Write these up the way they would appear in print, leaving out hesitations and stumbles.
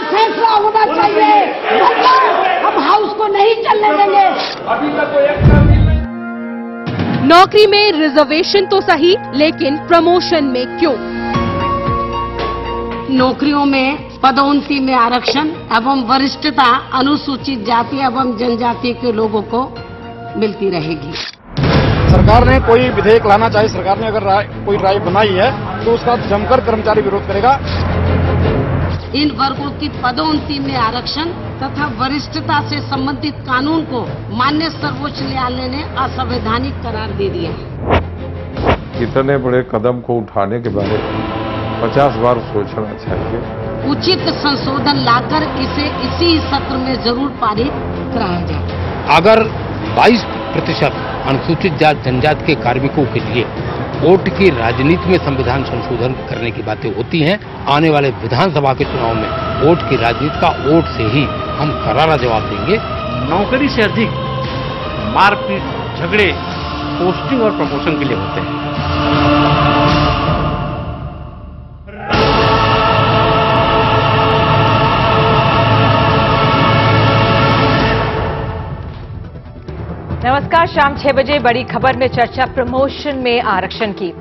फैसला होना चाहिए, वरना हम हाउस को नहीं चलने देंगे। अभी तक कोई एक्शन नौकरी में रिजर्वेशन तो सही, लेकिन प्रमोशन में क्यों? नौकरियों में पदोन्नति में आरक्षण एवं वरिष्ठता अनुसूचित जाति एवं जनजाति के लोगों को मिलती रहेगी। सरकार ने कोई विधेयक लाना चाहिए, सरकार ने अगर कोई राय बनाई है तो उसका जमकर कर्मचारी विरोध करेगा। इन वर्गों की पदोन्नति में आरक्षण तथा वरिष्ठता से संबंधित कानून को माननीय सर्वोच्च न्यायालय ने असंवैधानिक करार दे दिया है। इतने बड़े कदम को उठाने के बारे में 50 बार सोचना चाहिए। उचित संशोधन लाकर इसे इसी सत्र में जरूर पारित कराया जाए। अगर 22% अनुसूचित जाति जनजाति के कार्मिकों के लिए वोट की राजनीति में संविधान संशोधन करने की बातें होती हैं, आने वाले विधानसभा के चुनाव में वोट की राजनीति का वोट से ही हम करारा जवाब देंगे। नौकरी से अधिक मारपीट, झगड़े पोस्टिंग और प्रमोशन के लिए होते हैं। नमस्कार, शाम 6 बजे बड़ी खबर में चर्चा प्रमोशन में आरक्षण की।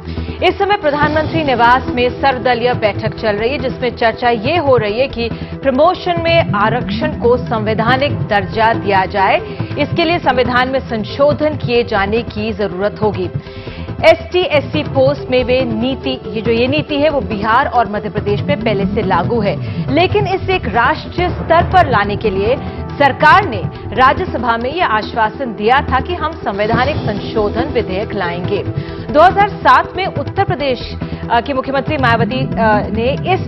इस समय प्रधानमंत्री निवास में सर्वदलीय बैठक चल रही है, जिसमें चर्चा ये हो रही है कि प्रमोशन में आरक्षण को संवैधानिक दर्जा दिया जाए। इसके लिए संविधान में संशोधन किए जाने की जरूरत होगी। एसटी एससी पोस्ट में वे नीति, ये नीति है वो बिहार और मध्य प्रदेश में पहले से लागू है, लेकिन इसे एक राष्ट्रीय स्तर पर लाने के लिए सरकार ने राज्यसभा में यह आश्वासन दिया था कि हम संवैधानिक संशोधन विधेयक लाएंगे। 2007 में उत्तर प्रदेश की मुख्यमंत्री मायावती ने इस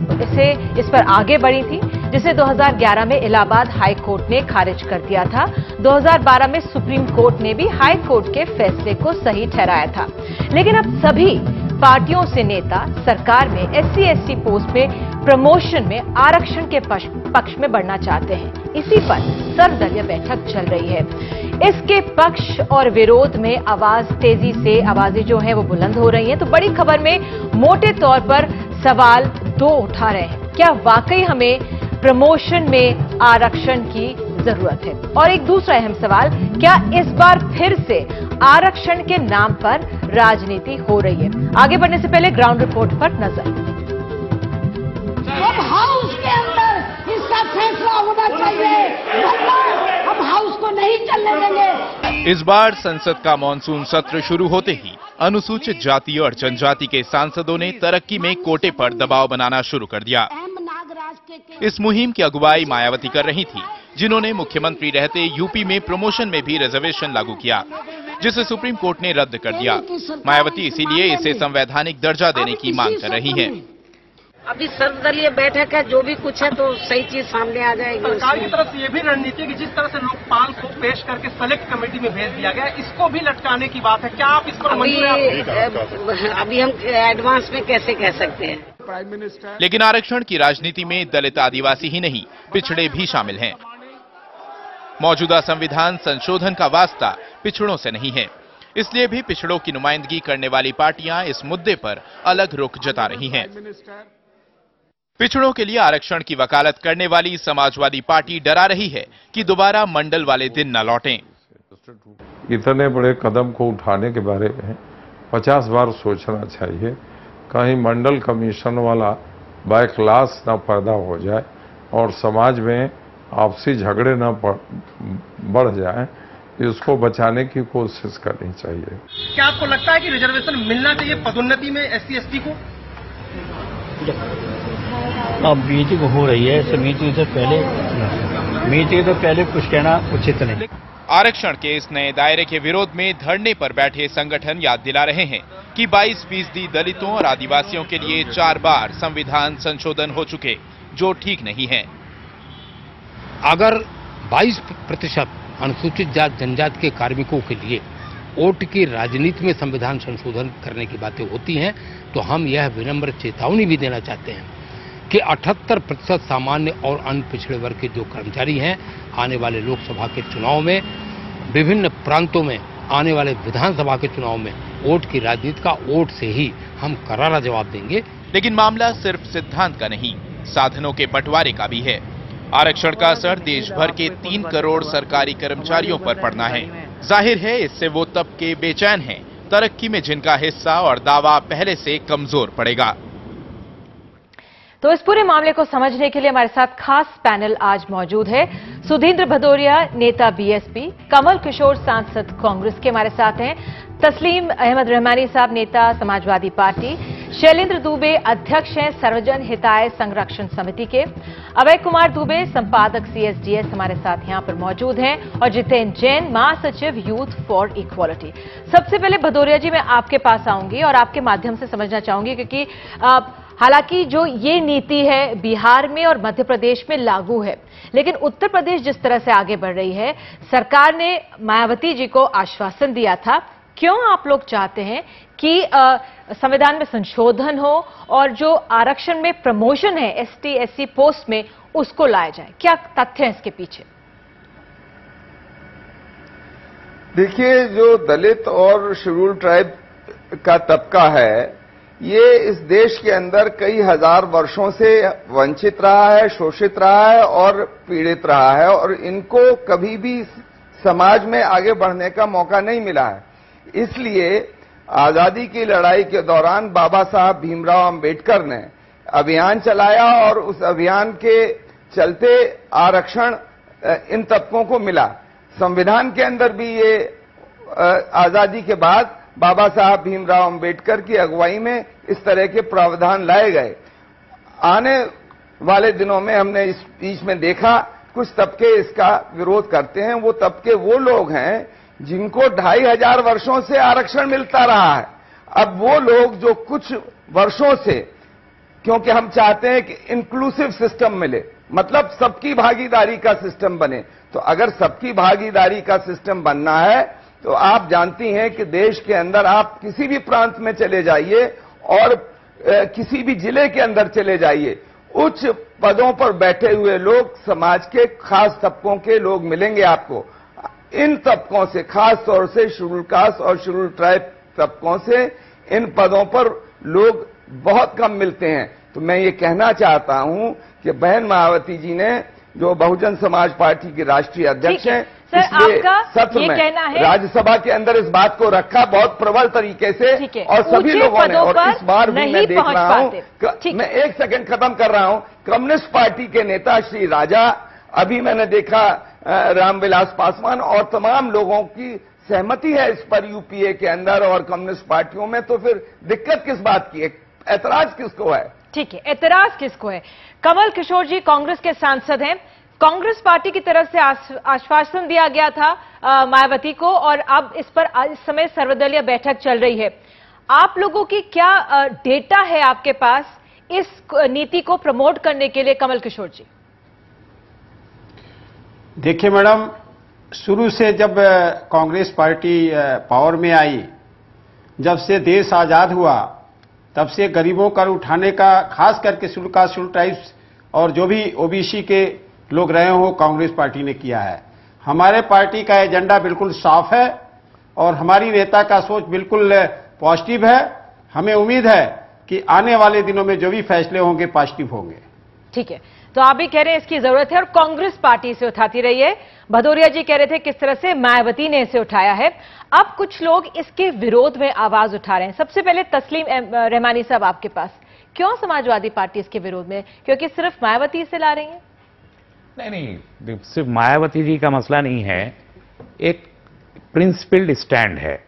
पर आगे बढ़ी थी, जिसे 2011 में इलाहाबाद हाई कोर्ट ने खारिज कर दिया था। 2012 में सुप्रीम कोर्ट ने भी हाई कोर्ट के फैसले को सही ठहराया था। लेकिन अब सभी पार्टियों से नेता सरकार में एससी एसटी पोस्ट में प्रमोशन में आरक्षण के पक्ष में बढ़ना चाहते हैं। इसी पर सर्वदलीय बैठक चल रही है। इसके पक्ष और विरोध में आवाजें जो हैं वो बुलंद हो रही हैं। तो बड़ी खबर में मोटे तौर पर सवाल दो उठा रहे हैं। क्या वाकई हमें प्रमोशन में आरक्षण की जरूरत है? और एक दूसरा अहम सवाल, क्या इस बार फिर से आरक्षण के नाम पर राजनीति हो रही है? आगे बढ़ने से पहले ग्राउंड रिपोर्ट पर नजर। अब हाउस के अंदर इसका फैसला होना चाहिए, वरना हम हाउस को नहीं चलने देंगे। इस बार संसद का मानसून सत्र शुरू होते ही अनुसूचित जाति और जनजाति के सांसदों ने तरक्की में कोटे पर दबाव बनाना शुरू कर दिया। इस मुहिम की अगुवाई मायावती कर रही थी, जिन्होंने मुख्यमंत्री रहते यूपी में प्रमोशन में भी रिजर्वेशन लागू किया, जिसे सुप्रीम कोर्ट ने रद्द कर दिया। मायावती इसीलिए इसे संवैधानिक दर्जा देने की मांग कर रही हैं। अभी सर्वदलीय बैठक है, जो भी कुछ है तो सही चीज सामने आ जाएगी। सरकार की तरफ से ये भी रणनीति है कि जिस तरह से लोकपाल को पेश करके सेलेक्ट कमेटी में भेज दिया गया, इसको भी लटकाने की बात है। क्या आप इस पर अभी हम एडवांस में कैसे कह सकते हैं? लेकिन आरक्षण की राजनीति में दलित आदिवासी ही नहीं, पिछड़े भी शामिल हैं। मौजूदा संविधान संशोधन का वास्ता पिछड़ों से नहीं है, इसलिए भी पिछड़ों की नुमाइंदगी करने वाली पार्टियां इस मुद्दे पर अलग रुख जता रही हैं। पिछड़ों के लिए आरक्षण की वकालत करने वाली समाजवादी पार्टी डरा रही है कि दोबारा मंडल वाले दिन न लौटें। इतने बड़े कदम को उठाने के बारे में 50 बार सोचना चाहिए। कहीं मंडल कमीशन वाला बायक्लास न पैदा हो जाए और समाज में आपसी झगड़े न बढ़ जाए, इसको बचाने की कोशिश करनी चाहिए। क्या आपको लगता है कि रिजर्वेशन मिलना चाहिए पदोन्नति में एससी एसटी को? अब मीटिंग हो रही है, मीटिंग से पहले कुछ कहना उचित नहीं। आरक्षण के इस नए दायरे के विरोध में धरने पर बैठे संगठन याद दिला रहे हैं कि 22% दलितों और आदिवासियों के लिए 4 बार संविधान संशोधन हो चुके, जो ठीक नहीं है। अगर 22% अनुसूचित जाति जनजाति के कार्मिकों के लिए वोट की राजनीति में संविधान संशोधन करने की बातें होती हैं, तो हम यह विनम्र चेतावनी भी देना चाहते हैं कि 78% सामान्य और अन्य पिछड़े वर्ग के जो कर्मचारी हैं, आने वाले लोकसभा के चुनाव में, विभिन्न प्रांतों में आने वाले विधानसभा के चुनाव में वोट की राजनीति का वोट से ही हम करारा जवाब देंगे। लेकिन मामला सिर्फ सिद्धांत का नहीं, साधनों के बंटवारे का भी है। आरक्षण का असर देश भर के 3 करोड़ सरकारी कर्मचारियों पर पड़ना है। जाहिर है इससे वो तबके बेचैन हैं, तरक्की में जिनका हिस्सा और दावा पहले से कमजोर पड़ेगा। तो इस पूरे मामले को समझने के लिए हमारे साथ खास पैनल आज मौजूद है। सुधींद्र भदौरिया, नेता बीएसपी, कमल किशोर, सांसद कांग्रेस के हमारे साथ हैं, तस्लीम अहमद रहमानी साहब, नेता समाजवादी पार्टी, शैलेंद्र दुबे, अध्यक्ष हैं सर्वजन हिताय संरक्षण समिति के, अभय कुमार दुबे, संपादक सीएसडीएस हमारे साथ यहां पर मौजूद हैं, और जितेंद्र जैन, महासचिव यूथ फॉर इक्वालिटी। सबसे पहले भदौरिया जी मैं आपके पास आऊंगी और आपके माध्यम से समझना चाहूंगी, क्योंकि हालांकि जो ये नीति है बिहार में और मध्य प्रदेश में लागू है, लेकिन उत्तर प्रदेश जिस तरह से आगे बढ़ रही है, सरकार ने मायावती जी को आश्वासन दिया था। क्यों आप लोग चाहते हैं कि संविधान में संशोधन हो और जो आरक्षण में प्रमोशन है एसटी एससी पोस्ट में उसको लाया जाए? क्या तथ्य है इसके पीछे? देखिए, जो दलित और शेड्यूल ट्राइब का तबका है, ये इस देश के अंदर कई हजार वर्षों से वंचित रहा है, शोषित रहा है और पीड़ित रहा है, और इनको कभी भी समाज में आगे बढ़ने का मौका नहीं मिला है। इसलिए आजादी की लड़ाई के दौरान बाबा साहब भीमराव अंबेडकर ने अभियान चलाया और उस अभियान के चलते आरक्षण इन तबकों को मिला। संविधान के अंदर भी ये आजादी के बाद बाबा साहब भीमराव अंबेडकर की अगुवाई में इस तरह के प्रावधान लाए गए। आने वाले दिनों में हमने इस बीच में देखा कुछ तबके इसका विरोध करते हैं। वो तबके वो लोग हैं जिनको 2500 वर्षों से आरक्षण मिलता रहा है। अब वो लोग जो कुछ वर्षों से, क्योंकि हम चाहते हैं कि इंक्लूसिव सिस्टम मिले, मतलब सबकी भागीदारी का सिस्टम बने, तो अगर सबकी भागीदारी का सिस्टम बनना है तो आप जानती हैं कि देश के अंदर आप किसी भी प्रांत में चले जाइए और किसी भी जिले के अंदर चले जाइए, उच्च पदों पर बैठे हुए लोग समाज के खास तबकों के लोग मिलेंगे आपको। इन तबकों से, खास तौर से शेड्यूल कास्ट और शेड्यूल ट्राइब तबकों से इन पदों पर लोग बहुत कम मिलते हैं। तो मैं ये कहना चाहता हूं कि बहन मायावती जी ने, जो बहुजन समाज पार्टी की राष्ट्रीय अध्यक्ष हैं, इसलिए सत्र में राज्यसभा के अंदर इस बात को रखा बहुत प्रबल तरीके से, और सभी लोगों ने, और इस बार भी मैं देख रहा हूं, मैं एक सेकंड खत्म कर रहा हूं, कम्युनिस्ट पार्टी के नेता श्री राजा, अभी मैंने देखा रामविलास पासवान और तमाम लोगों की सहमति है इस पर यूपीए के अंदर और कम्युनिस्ट पार्टियों में। तो फिर दिक्कत किस बात की है? ऐतराज किसको है? ठीक है, ऐतराज किसको है? कमल किशोर जी कांग्रेस के सांसद हैं। कांग्रेस पार्टी की तरफ से आश्वासन दिया गया था मायावती को, और अब इस पर इस समय सर्वदलीय बैठक चल रही है। आप लोगों की क्या डेटा है आपके पास इस नीति को प्रमोट करने के लिए? कमल किशोर जी। देखिए मैडम, शुरू से जब कांग्रेस पार्टी पावर में आई, जब से देश आजाद हुआ, तब से गरीबों का उठाने का, खास करके शेड्यूल कास्ट, शेड्यूल ट्राइब्स और जो भी ओबीसी के लोग रहे हो, कांग्रेस पार्टी ने किया है। हमारे पार्टी का एजेंडा बिल्कुल साफ है और हमारी नेता का सोच बिल्कुल पॉजिटिव है। हमें उम्मीद है कि आने वाले दिनों में जो भी फैसले होंगे पॉजिटिव होंगे। ठीक है, तो आप भी कह रहे हैं इसकी जरूरत है और कांग्रेस पार्टी इसे उठाती रही है। भदौरिया जी कह रहे थे किस तरह से मायावती ने इसे उठाया है। अब कुछ लोग इसके विरोध में आवाज उठा रहे हैं। सबसे पहले तस्लीम रहमानी साहब आपके पास, क्यों समाजवादी पार्टी इसके विरोध में? क्योंकि सिर्फ मायावती इसे ला रही है? नहीं, सिर्फ मायावती जी का मसला नहीं है, एक प्रिंसिपल्ड स्टैंड है।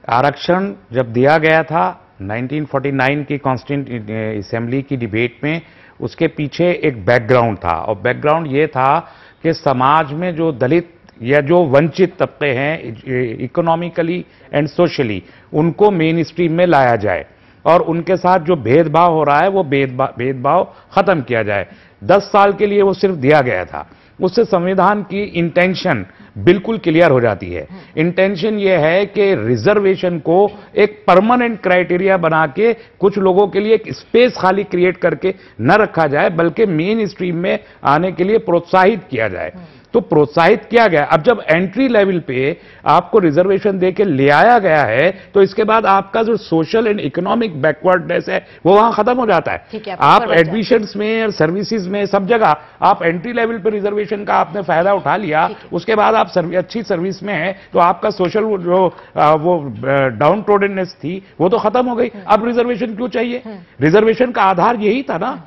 आरक्षण जब दिया गया था 1949 की कॉन्स्टिट्यूंट असेंबली की डिबेट में, उसके पीछे एक बैकग्राउंड था, और बैकग्राउंड ये था कि समाज में जो दलित या जो वंचित तबके हैं इकोनॉमिकली एंड सोशली, उनको मेन स्ट्रीम में लाया जाए और उनके साथ जो भेदभाव हो रहा है वो भेदभाव खत्म किया जाए। 10 साल के लिए वो सिर्फ दिया गया था। उससे संविधान की इंटेंशन बिल्कुल क्लियर हो जाती है। इंटेंशन ये है कि रिजर्वेशन को एक परमानेंट क्राइटेरिया बना के कुछ लोगों के लिए एक स्पेस खाली क्रिएट करके न रखा जाए, बल्कि मेन स्ट्रीम में आने के लिए प्रोत्साहित किया जाए। तो प्रोत्साहित किया गया। अब जब एंट्री लेवल पे आपको रिजर्वेशन देके ले आया गया है तो इसके बाद आपका जो सोशल एंड इकोनॉमिक बैकवर्डनेस है वो वहां खत्म हो जाता है। आप एडमिशंस में और सर्विसेज में सब जगह आप एंट्री लेवल पे रिजर्वेशन का आपने फायदा उठा लिया, उसके बाद आप अच्छी सर्विस में है तो आपका सोशल जो वो डाउन ट्रोडननेस थी वो तो खत्म हो गई। अब रिजर्वेशन क्यों चाहिए? रिजर्वेशन का आधार यही था ना,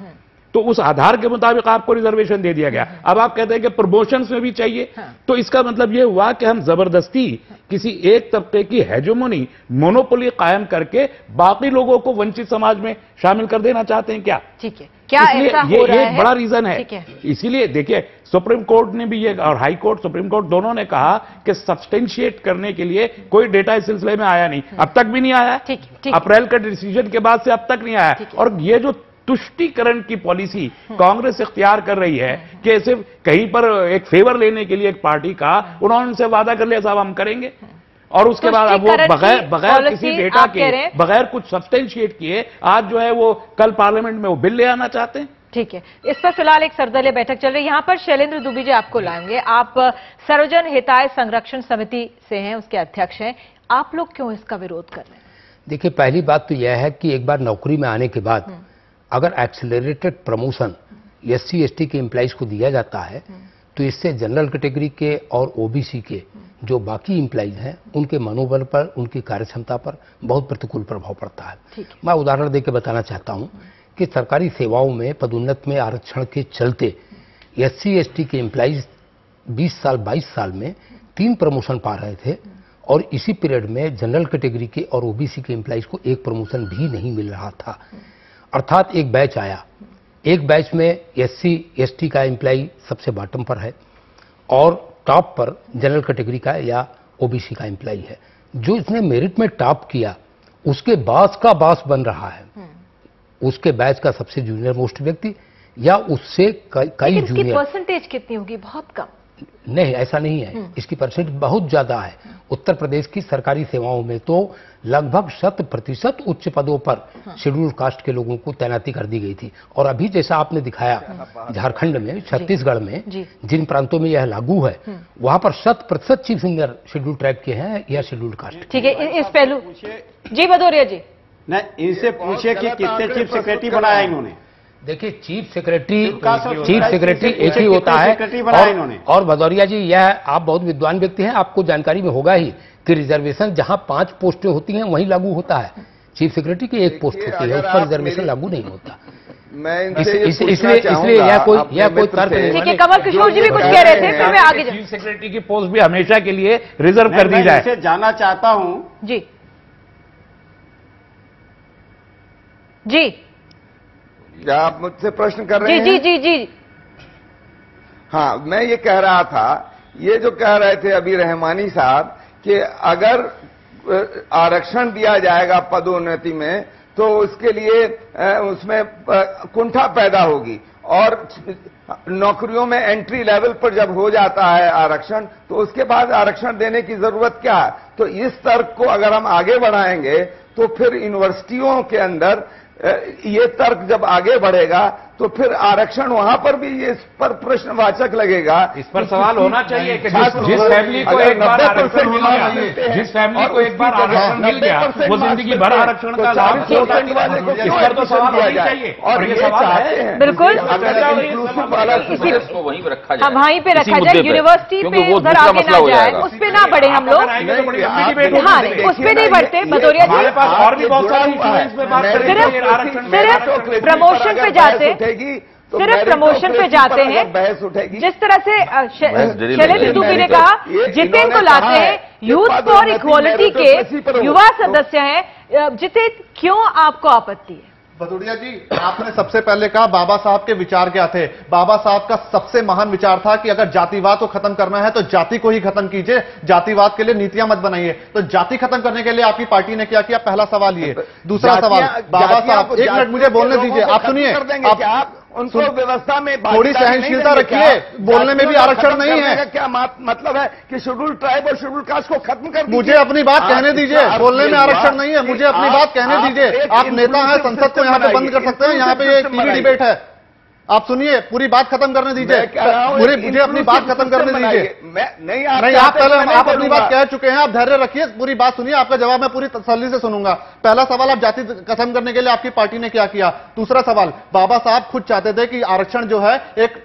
तो उस आधार के मुताबिक आपको रिजर्वेशन दे दिया गया। अब आप कहते हैं कि प्रमोशंस में भी चाहिए, तो इसका मतलब यह हुआ कि हम जबरदस्ती किसी एक तबके की हेजेमोनी, मोनोपोली कायम करके बाकी लोगों को वंचित समाज में शामिल कर देना चाहते हैं क्या? ठीक है, क्या ऐसा हो रहा है? ये बड़ा रीजन है। इसीलिए देखिए सुप्रीम कोर्ट ने भी ये और हाई कोर्ट, सुप्रीम कोर्ट दोनों ने कहा कि सब्सटेंशिएट करने के लिए कोई डेटा इस सिलसिले में आया नहीं, अब तक भी नहीं आया। अप्रैल का डिसीजन के बाद से अब तक नहीं आया। और ये जो तुष्टीकरण की पॉलिसी कांग्रेस इख्तियार कर रही है कि सिर्फ कहीं पर एक फेवर लेने के लिए एक पार्टी का उन्होंने उनसे वादा कर लिया साहब हम करेंगे, और उसके बाद अब वो बगैर किसी डेटा के, बगैर कुछ सब्सटेंशिएट किए आज जो है वो कल पार्लियामेंट में वो बिल ले आना चाहते हैं। ठीक है, इस पर फिलहाल एक सर्वदलीय बैठक चल रही है। यहां पर शैलेंद्र दुबे जी आपको लाएंगे। आप सर्वजन हिताय संरक्षण समिति से हैं, उसके अध्यक्ष हैं। आप लोग क्यों इसका विरोध कर रहे हैं? देखिए, पहली बात तो यह है कि एक बार नौकरी में आने के बाद अगर एक्सेलरेटेड प्रमोशन एससी एसटी के एम्प्लॉइज को दिया जाता है तो इससे जनरल कैटेगरी के और ओबीसी के जो बाकी एम्प्लॉइज हैं उनके मनोबल पर, उनकी कार्यक्षमता पर बहुत प्रतिकूल प्रभाव पड़ता है। मैं उदाहरण देकर बताना चाहता हूं कि सरकारी सेवाओं में पदोन्नति में आरक्षण के चलते एससी एसटी के एम्प्लॉइज 20 साल 22 साल में 3 प्रमोशन पा रहे थे, और इसी पीरियड में जनरल कैटेगरी के और ओबीसी के एम्प्लॉइज को एक प्रमोशन भी नहीं मिल रहा था। अर्थात एक बैच आया, एक बैच में एससी एसटी का एम्प्लॉय सबसे बॉटम पर है और टॉप पर जनरल कैटेगरी का या ओबीसी का एम्प्लॉय है। जो इसने मेरिट में टॉप किया उसके बास का बास बन रहा है, उसके बैच का सबसे जूनियर मोस्ट व्यक्ति या उससे कई जूनियर। परसेंटेज कितनी होगी? बहुत कम। नहीं, ऐसा नहीं है, इसकी परसेंट बहुत ज्यादा है। उत्तर प्रदेश की सरकारी सेवाओं में तो लगभग 100% उच्च पदों पर शेड्यूल्ड कास्ट के लोगों को तैनाती कर दी गई थी। और अभी जैसा आपने दिखाया झारखंड में, छत्तीसगढ़ में जिन प्रांतों में यह लागू है वहां पर 100% चीफ इंजीनियर शेड्यूल्ड ट्राइब के हैं या शेड्यूल्ड कास्ट। ठीक है, इस पहलू जी भदौरिया जी, नहीं इनसे पूछिए कि कितने चीफ सेक्रेटरी बनाया इन्होंने। देखिए, चीफ सेक्रेटरी एक ही होता है। और भदौरिया जी, यह आप बहुत विद्वान व्यक्ति हैं, आपको जानकारी में होगा ही कि रिजर्वेशन जहां 5 पोस्टें होती हैं वहीं लागू होता है। चीफ सेक्रेटरी की 1 पोस्ट होती है, उस पर रिजर्वेशन लागू नहीं होता। इसलिए यह कोई तर्क नहीं। ठीक है, कमल किशोर जी भी कुछ कह रहे थे, फिर मैं आगे चीफ सेक्रेटरी की पोस्ट भी हमेशा के लिए रिजर्व कर दी जाए। जानना चाहता हूं जी जी, क्या आप मुझसे प्रश्न कर रहे हैं? जी जी जी। हाँ, मैं ये कह रहा था, ये जो कह रहे थे अभी रहमानी साहब कि अगर आरक्षण दिया जाएगा पदोन्नति में तो उसके लिए उसमें कुंठा पैदा होगी, और नौकरियों में एंट्री लेवल पर जब हो जाता है आरक्षण तो उसके बाद आरक्षण देने की जरूरत क्या है? तो इस तर्क को अगर हम आगे बढ़ाएंगे तो फिर यूनिवर्सिटियों के अंदर ये तर्क जब आगे बढ़ेगा तो फिर आरक्षण वहां पर भी इस पर प्रश्नवाचक लगेगा। इस पर सवाल होना चाहिए कि जिस फैमिली को एक बार आरक्षण मिल गया, जिस फैमिली को एक बार आरक्षण मिल गया वो जिंदगी भर आरक्षण का लाभ क्यों उठाती है? इस पर तो सवाल होना चाहिए। और ये सवाल है बिल्कुल वहीं पे रखा जाए, यूनिवर्सिटी पे उधर आगे ना जाए, उस पे ना बढ़े हम लोग। हाँ, उस पे नहीं बढ़ते भदौरिया जी। और भी बहुत सारी सिर्फ प्रमोशन पे जाते, सिर्फ प्रमोशन पे जाते हैं। जिस तरह से शैलेंद्र दुबे ने कहा, जितेन को लाते हैं, यूथ फॉर इक्वालिटी के युवा सदस्य हैं। जितेन, क्यों आपको आपत्ति है? भदौरिया जी, आपने सबसे पहले कहा बाबा साहब के विचार क्या थे। बाबा साहब का सबसे महान विचार था कि अगर जातिवाद को खत्म करना है तो जाति को ही खत्म कीजिए, जातिवाद के लिए नीतियां मत बनाइए। तो जाति खत्म करने के लिए आपकी पार्टी ने क्या किया? पहला सवाल ये। दूसरा सवाल, बाबा साहब, 1 मिनट मुझे बोलने दीजिए, आप सुनिए, आप उनको व्यवस्था में थोड़ी सहनशीलता रखिए, बोलने में भी आरक्षण नहीं है। क्या मतलब है कि शेड्यूल्ड ट्राइब और शेड्यूल्ड कास्ट को खत्म कर दीजिए? मुझे अपनी बात कहने दीजिए, बोलने में आरक्षण नहीं है, मुझे अपनी बात कहने दीजिए। आप नेता हैं, संसद को यहाँ पे बंद कर सकते हैं, यहाँ पे ये टीवी डिबेट है। आप सुनिए, पूरी बात खत्म करने दीजिए, मुझे अपनी बात खत्म करने दीजिए। नहीं, आप पहले आप अपनी बात कह चुके हैं, आप धैर्य रखिए, पूरी बात सुनिए, आपका जवाब मैं पूरी तसल्ली से सुनूंगा। पहला सवाल, आप जाति खत्म करने के लिए आपकी पार्टी ने क्या किया। दूसरा सवाल, बाबा साहब खुद चाहते थे कि आरक्षण जो है एक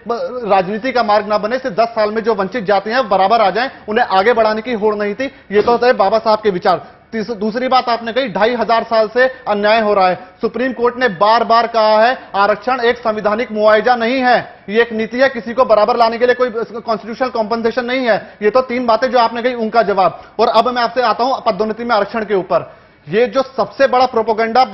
राजनीति का मार्ग ना बने, सिर्फ 10 साल में जो वंचित जाति हैं बराबर आ जाएं, उन्हें आगे बढ़ाने की होड़ नहीं थी। ये तो थे बाबा साहब के विचार। दूसरी बात आपने कही, 2500 साल से अन्याय हो रहा है। सुप्रीम कोर्ट ने बार बार कहा है आरक्षण एक संवैधानिक मुआवजा नहीं है, ये एक नीति है, किसी को बराबर लाने के लिए कोई कॉन्स्टिट्यूशनल कॉम्पनसेशन नहीं है। ये तो 3 बातें जो आपने कही, उनका जवाब। और अब मैं आपसे आता हूं पदोन्नति में आरक्षण के ऊपर। ये जो सबसे बड़ा प्रोपोगंडा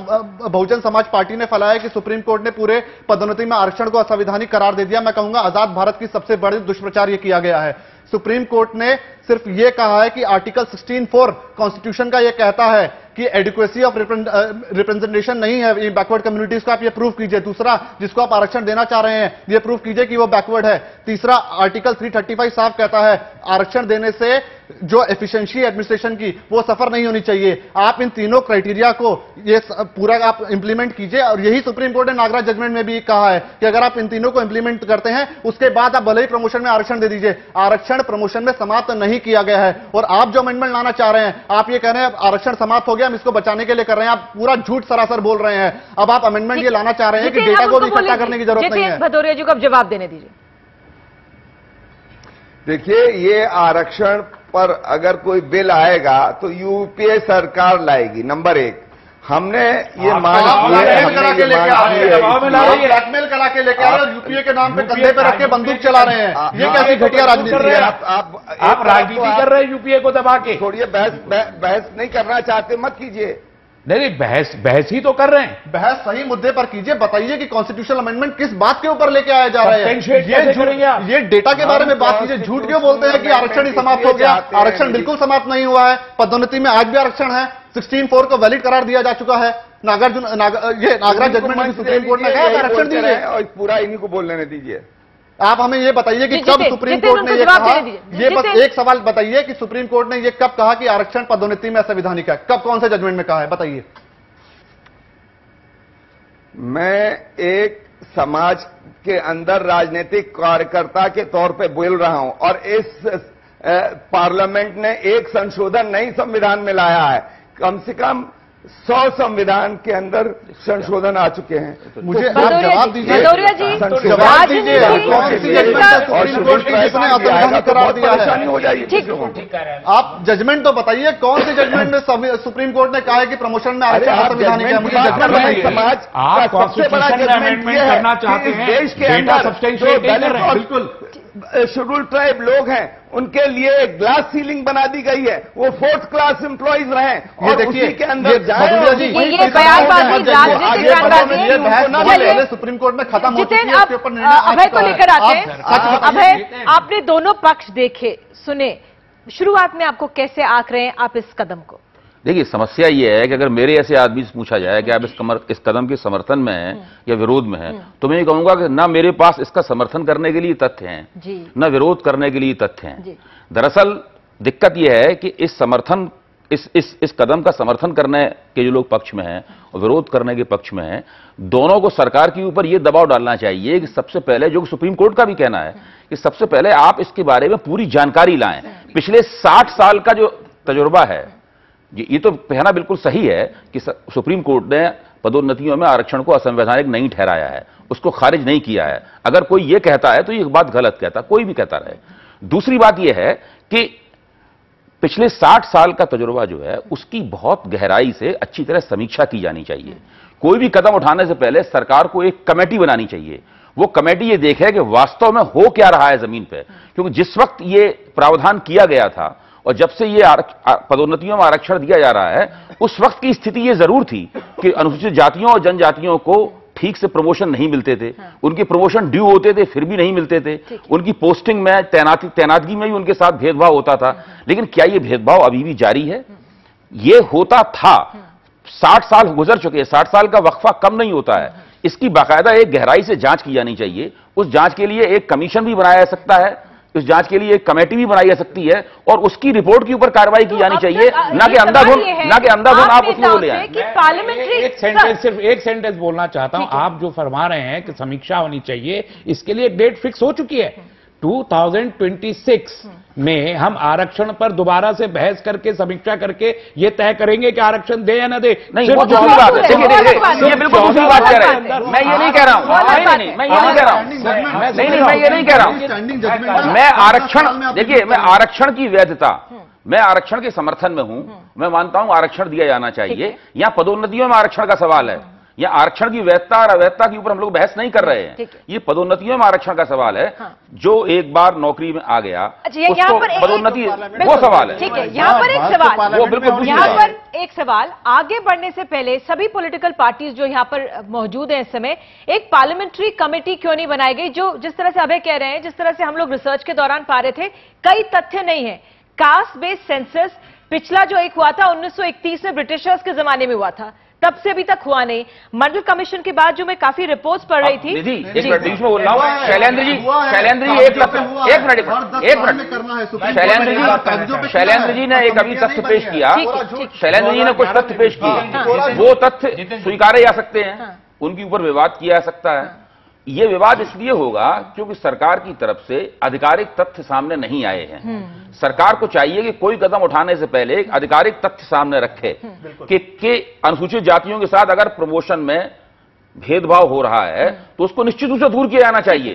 बहुजन समाज पार्टी ने फैलाया कि सुप्रीम कोर्ट ने पूरे पदोन्नति में आरक्षण को असंवैधानिक करार दे दिया, मैं कहूंगा आजाद भारत की सबसे बड़ी दुष्प्रचार ये किया गया है। सुप्रीम कोर्ट ने सिर्फ यह कहा है कि आर्टिकल 16(4) कॉन्स्टिट्यूशन का यह कहता है कि एडिक्वेसी ऑफ रिप्रेजेंटेशन नहीं है ये बैकवर्ड कम्युनिटीज को, आप ये प्रूव कीजिए। दूसरा, जिसको आप आरक्षण देना चाह रहे हैं, ये प्रूव कीजिए कि वो बैकवर्ड है। तीसरा, आर्टिकल 335 साफ कहता है आरक्षण देने से जो एफिशिएंसी एडमिनिस्ट्रेशन की वो सफर नहीं होनी चाहिए। आप इन तीनों क्राइटेरिया को ये पूरा आप इंप्लीमेंट कीजिए, और यही सुप्रीम कोर्ट ने नागरा जजमेंट में भी कहा है कि अगर आप इन तीनों को इंप्लीमेंट करते हैं, उसके बाद आप भले ही प्रमोशन में आरक्षण दे दीजिए। आरक्षण प्रमोशन में समाप्त नहीं किया गया है। और आप जो अमेंडमेंट लाना चाह रहे हैं, आप ये कह रहे हैं आरक्षण समाप्त हो गया, हम इसको बचाने के लिए कर रहे हैं, आप पूरा झूठ सरासर बोल रहे हैं। अब आप अमेंडमेंट ये लाना चाह रहे हैं कि डेटा को भी इकट्ठा करने की जरूरत नहीं है। भदौरिया जी को अब जवाब देने दीजिए। देखिए, ये आरक्षण पर अगर कोई बिल आएगा तो यूपीए सरकार लाएगी, नंबर 1। हमने ये ब्लैकमेल करा के लेके आ रहे हैं, यूपीए के नाम पे कंधे पे रख के बंदूक चला रहे हैं, ये कैसी घटिया राजनीति है। आप राजनीति कर रहे हैं यूपीए को दबा के। छोड़िए, बहस नहीं करना चाहते मत कीजिए। नहीं, बहस ही तो कर रहे हैं। बहस सही मुद्दे पर कीजिए, बताइए कि कॉन्स्टिट्यूशनल अमेंडमेंट किस बात के ऊपर लेके आए जा रहे हैं। ये डेटा के बारे में बात कीजिए। झूठ क्यों बोलते हैं कि आरक्षण ही समाप्त हो गया? आरक्षण बिल्कुल समाप्त नहीं हुआ है। पदोन्नति में आज भी आरक्षण है। 16(4) को वैलिड करार दिया जा चुका है। नागरा जजमेंट में सुप्रीम कोर्ट ने कहा आरक्षण दीजिए, और पूरा इन्हीं को बोलने दीजिए। आप हमें ये बताइए कि कब सुप्रीम कोर्ट ने ये कहा, ये बस एक सवाल बताइए कि सुप्रीम कोर्ट ने ये कब कहा कि आरक्षण पदोन्नति में असंवैधानिक है? कब, कौन से जजमेंट में कहा है, बताइए। मैं एक समाज के अंदर राजनीतिक कार्यकर्ता के तौर पे बोल रहा हूं, और इस पार्लियामेंट ने एक संशोधन नई संविधान में लाया है। कम से कम 100 संविधान के अंदर संशोधन आ चुके हैं। मुझे आप जवाब दीजिए, जवाब दीजिए, कौन सी जजमेंट सुप्रीम कोर्ट की जिसने असंवैधानिक करार दिया है? हो जाएगी। आप जजमेंट तो बताइए, कौन सी जजमेंट में सुप्रीम कोर्ट ने कहा है कि प्रमोशन में आरक्षण असंवैधानिक है? मुझे जजमेंट बताइए। समाज का सबसे बड़ा जजमेंट ये है कि इस देश के अंदर जो दलित और बिल्कुल शेड्यूल ट्राइब लोग हैं, उनके लिए एक ग्लास सीलिंग बना दी गई है, वो 4th क्लास एम्प्लॉइज रहें, और उसी के अंदर सुप्रीम कोर्ट में खत्म हो चुकी है। उसके ऊपर अभय को लेकर आते हैं। अभय, आपने दोनों पक्ष देखे, सुने, शुरुआत में आपको कैसे आंक रहे हैं आप इस कदम को? देखिए, समस्या यह है कि अगर मेरे ऐसे आदमी से पूछा जाए कि आप इस कदम के समर्थन में हैं या विरोध में हैं, तो मैं ये कहूंगा कि ना मेरे पास इसका समर्थन करने के लिए तथ्य हैं, ना विरोध करने के लिए तथ्य हैं। दरअसल दिक्कत यह है कि इस कदम का समर्थन करने के जो लोग पक्ष में हैं और विरोध करने के पक्ष में हैं, दोनों को सरकार के ऊपर यह दबाव डालना चाहिए कि सबसे पहले, जो सुप्रीम कोर्ट का भी कहना है कि सबसे पहले आप इसके बारे में पूरी जानकारी लाएं। पिछले 60 साल का जो तजुर्बा है, ये तो कहना बिल्कुल सही है कि सुप्रीम कोर्ट ने पदोन्नतियों में आरक्षण को असंवैधानिक नहीं ठहराया है, उसको खारिज नहीं किया है। अगर कोई ये कहता है तो ये बात गलत कहता, कोई भी कहता रहे। दूसरी बात यह है कि पिछले 60 साल का तजुर्बा जो है, उसकी बहुत गहराई से अच्छी तरह समीक्षा की जानी चाहिए। कोई भी कदम उठाने से पहले सरकार को एक कमेटी बनानी चाहिए। वो कमेटी ये देखे कि वास्तव में हो क्या रहा है जमीन पे, क्योंकि जिस वक्त ये प्रावधान किया गया था और जब से ये पदोन्नतियों में आरक्षण दिया जा रहा है, उस वक्त की स्थिति ये जरूर थी कि अनुसूचित जातियों और जनजातियों को ठीक से प्रमोशन नहीं मिलते थे। उनके प्रमोशन ड्यू होते थे, फिर भी नहीं मिलते थे। उनकी पोस्टिंग में, तैनातगी में भी उनके साथ भेदभाव होता था। लेकिन क्या ये भेदभाव अभी भी जारी है? ये होता था, 60 साल गुजर चुके हैं, 60 साल का वक्फा कम नहीं होता है। इसकी बाकायदा एक गहराई से जांच की जानी चाहिए। उस जांच के लिए एक कमीशन भी बनाया जा सकता है इस जांच के लिए एक कमेटी भी बनाई जा सकती है और उसकी रिपोर्ट के ऊपर कार्रवाई की जानी चाहिए, ना कि अंधाधुन आप उसमें बोले हैं। सिर्फ एक सेंटेंस बोलना चाहता हूं। आप जो फरमा रहे हैं कि समीक्षा होनी चाहिए, इसके लिए डेट फिक्स हो चुकी है। 2026 में हम आरक्षण पर दोबारा से बहस करके समीक्षा करके ये तय करेंगे कि आरक्षण दे या ना दे। नहीं, वो दूसरी बात है। ये बिल्कुल दूसरी बात कह रहे हैं। मैं ये नहीं कह रहा हूं, नहीं, मैं ये नहीं कह रहा हूं, मैं ये नहीं कह रहा हूं। मैं आरक्षण, देखिए, मैं आरक्षण की वैधता, मैं आरक्षण के समर्थन में हूं। मैं मानता हूं आरक्षण दिया जाना चाहिए। यहां पदोन्नतियों में आरक्षण का सवाल है। या आरक्षण की वैधता और अवैधता के ऊपर हम लोग बहस नहीं कर रहे हैं। ये पदोन्नतियों में आरक्षण का सवाल है। जो एक बार नौकरी में आ गया उसको पदोन्नति, वो सवाल है। ठीक है, यहाँ पर एक सवाल, वो बिल्कुल यहाँ पर एक सवाल आगे बढ़ने से पहले सभी पॉलिटिकल पार्टीज जो यहाँ पर मौजूद हैं इस समय, एक पार्लियामेंट्री कमेटी क्यों नहीं बनाई गई? जो जिस तरह से अभय कह रहे हैं, जिस तरह से हम लोग रिसर्च के दौरान पा रहे थे, कई तथ्य नहीं है। कास्ट बेस्ड सेंसस पिछला जो एक हुआ था 1931 में ब्रिटिशर्स के जमाने में हुआ था, तब से अभी तक हुआ नहीं। मंडल कमीशन के बाद जो मैं काफी रिपोर्ट्स पढ़ रही थी, एक मिनट बीच में बोल रहा हूँ। शैलेंद्र जी शैलेंद्र जी ने एक अभी तथ्य पेश किया। शैलेंद्र जी ने कुछ तथ्य पेश किए, वो तथ्य स्वीकारे जा सकते हैं, उनके ऊपर विवाद किया जा सकता है। ये विवाद इसलिए होगा क्योंकि सरकार की तरफ से आधिकारिक तथ्य सामने नहीं आए हैं। सरकार को चाहिए कि कोई कदम उठाने से पहले एक आधिकारिक तथ्य सामने रखे कि अनुसूचित जातियों के साथ अगर प्रमोशन में भेदभाव हो रहा है तो उसको निश्चित रूप से दूर किया जाना चाहिए।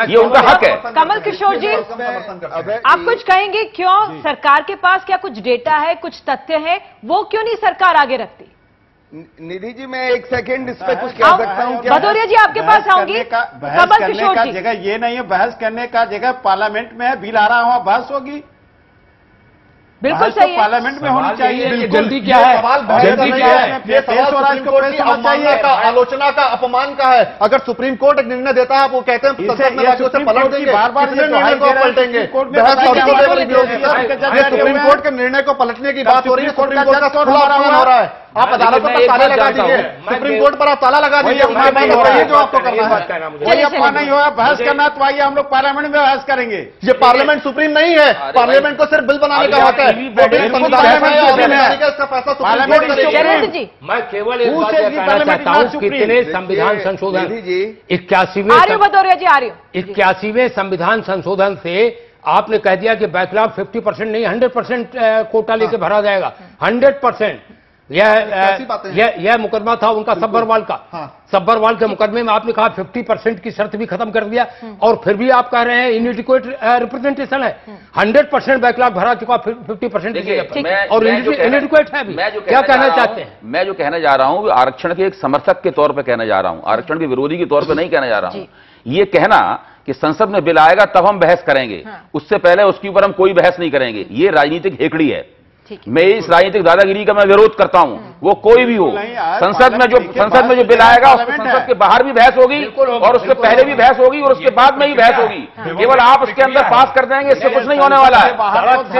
ये उनका हक है। कमल किशोर जी, आप कुछ कहेंगे? क्यों सरकार के पास क्या कुछ डेटा है, कुछ तथ्य है, वो क्यों नहीं सरकार आगे रखती? निधि जी, मैं एक सेकंड इस पे कुछ कह सकता हूं क्या? भदौरिया जी आपके पास आऊंगी। कमल किशोर जी, जगह ये नहीं है, बहस करने का जगह पार्लियामेंट में है, बिल आ रहा हो, बहस होगी। बिल्कुल सही है, पार्लियामेंट में होनी चाहिए। जल्दी क्या है? जल्दी क्या है? ये सवाल का आलोचना का अपमान का है। अगर सुप्रीम कोर्ट एक निर्णय देता है, आप वो कहते हैं संसद में उसे पलट देंगे, बार-बार निर्णय को पलटेंगे। सुप्रीम कोर्ट के निर्णय को पलटने की बात हो रही है। सुप्रीम कोर्ट का खुला अपमान हो रहा है। आप अदालतों पर ताला लगा दीजिए, सुप्रीम कोर्ट पर आप ताला लगा दीजिए। ये जो आपको करना है, कोई अपमान नहीं हुआ। बहस करना तो आइए, हम लोग पार्लियामेंट में बहस करेंगे। ये पार्लियामेंट सुप्रीम नहीं है। पार्लियामेंट को सिर्फ बिल बनाने का हक है। मैं केवल एक बात कहना चाहता हूँ, कितने संविधान संशोधन 81वें संविधान संशोधन से आपने कह दिया कि बैकलॉग 50% नहीं 100% कोटा लेके भरा जाएगा। 100%। यह मुकदमा था उनका सब्बरवाल का। सब्बरवाल के मुकदमे में आपने कहा 50% की शर्त भी खत्म कर दिया, और फिर भी आप कह रहे हैं इनएडिक्वेट रिप्रेजेंटेशन है। 100% बैकलॉग भरा चुका, 50% और इनएडिक्वेट है भी। क्या कहना चाहते हैं? मैं जो कहने जा रहा हूं आरक्षण के एक समर्थक के तौर पर कहने जा रहा हूं, आरक्षण के विरोधी के तौर पर नहीं कहने जा रहा हूं। ये कहना कि संसद में बिल आएगा तब हम बहस करेंगे, उससे पहले उसके ऊपर हम कोई बहस नहीं करेंगे, ये राजनीतिक हेकड़ी है। मैं इस राजनीतिक दादागिरी का मैं विरोध करता हूं, वो कोई भी हो। संसद में जो बिल आएगा उसके संसद के बाहर भी बहस होगी, और उसके पहले भी बहस होगी, और उसके बाद में भी बहस होगी। केवल आप उसके अंदर पास कर देंगे, इससे कुछ नहीं होने वाला है।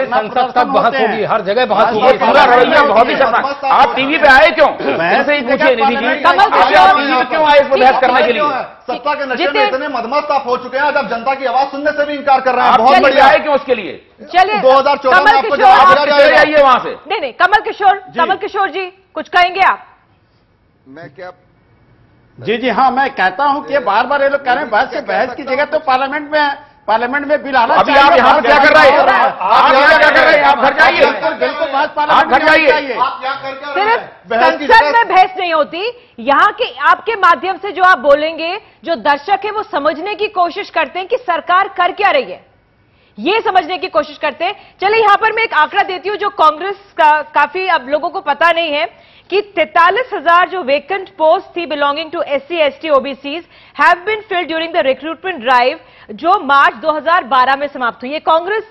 संसद तक बहस होगी, हर जगह बहस होगी। पूरा रवैया बहुत ही शर्मनाक। आप टीवी पे आए क्यों? ऐसे ही पूछिए निधि जी, आप टीवी पे क्यों आए इसको बहस करने के लिए? सत्ता के नशे में इतने मदमस्त आप हो चुके हैं, जब जनता की आवाज सुनने से भी इनकार कर रहे हैं। बहुत बढ़िया आए क्यों उसके लिए? चलिए 2014 में आपको चले जाइए वहां से। नहीं, कमल किशोर जी कुछ कहेंगे आप? मैं क्या? जी हाँ, मैं कहता हूं कि बार बार ये लोग कह रहे हैं बहस की जगह तो पार्लियामेंट में बिल आना चाहिए। अभी आप यहाँ क्या कर रहे हैं? आप यहाँ क्या कर रहे हैं? आप घर जाइए, बिल्कुल आप घर जाइए। सिर्फ संसद में बहस नहीं होती, यहाँ के आपके माध्यम से जो आप बोलेंगे, जो दर्शक है वो समझने की कोशिश करते हैं कि सरकार कर क्या रही है, ये समझने की कोशिश करते हैं। चलिए यहां पर मैं एक आंकड़ा देती हूं जो कांग्रेस का काफी अब लोगों को पता नहीं है कि 43,000 जो वेकेंट पोस्ट थी belonging to SC, ST, OBCs have been filled during the recruitment drive जो मार्च 2012 में समाप्त हुई। ये कांग्रेस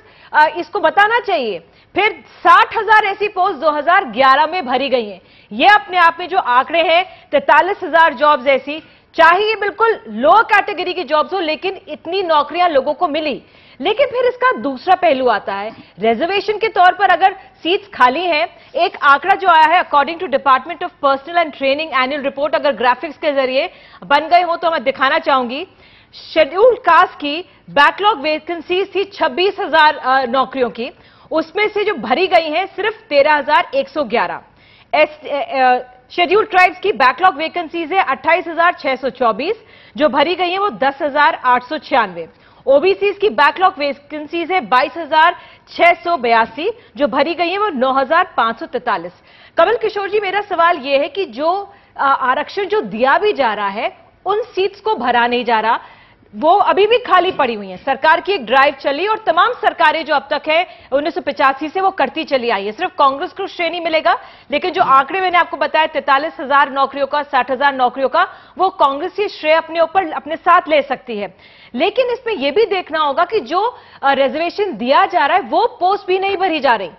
इसको बताना चाहिए। फिर 60,000 ऐसी पोस्ट 2011 में भरी गई हैं। ये अपने आप में जो आंकड़े हैं, 43,000 जॉब्स ऐसी, चाहे ये बिल्कुल लो कैटेगरी की जॉब्स हो, लेकिन इतनी नौकरियां लोगों को मिली। लेकिन फिर इसका दूसरा पहलू आता है, रिजर्वेशन के तौर पर अगर सीट्स खाली हैं, एक आंकड़ा जो आया है according to department of personnel and training annual report, अगर ग्राफिक्स के जरिए बन गए हो तो मैं दिखाना चाहूंगी। शेड्यूल्ड कास्ट की बैकलॉग वैकेंसीज थी 26,000 नौकरियों की, उसमें से जो भरी गई हैं सिर्फ 13,111। शेड्यूल्ड ट्राइब्स की बैकलॉग वैकेंसीज है 28,624, जो भरी गई हैं वो 10,896। ओबीसीज की बैकलॉग वैकेंसीज है 22,682, जो भरी गई है वो 9,543। कमल किशोर जी, मेरा सवाल यह है कि जो आरक्षण जो दिया भी जा रहा है उन सीट्स को भरा नहीं जा रहा, वो अभी भी खाली पड़ी हुई हैं। सरकार की एक ड्राइव चली और तमाम सरकारें जो अब तक है 1985 से वो करती चली आई है। सिर्फ कांग्रेस को श्रेय नहीं मिलेगा, लेकिन जो आंकड़े मैंने आपको बताया 43,000 नौकरियों का, 60,000 नौकरियों का, वो कांग्रेस ये श्रेय अपने ऊपर अपने साथ ले सकती है। लेकिन इसमें यह भी देखना होगा कि जो रिजर्वेशन दिया जा रहा है वो पोस्ट भी नहीं भरी जा रही।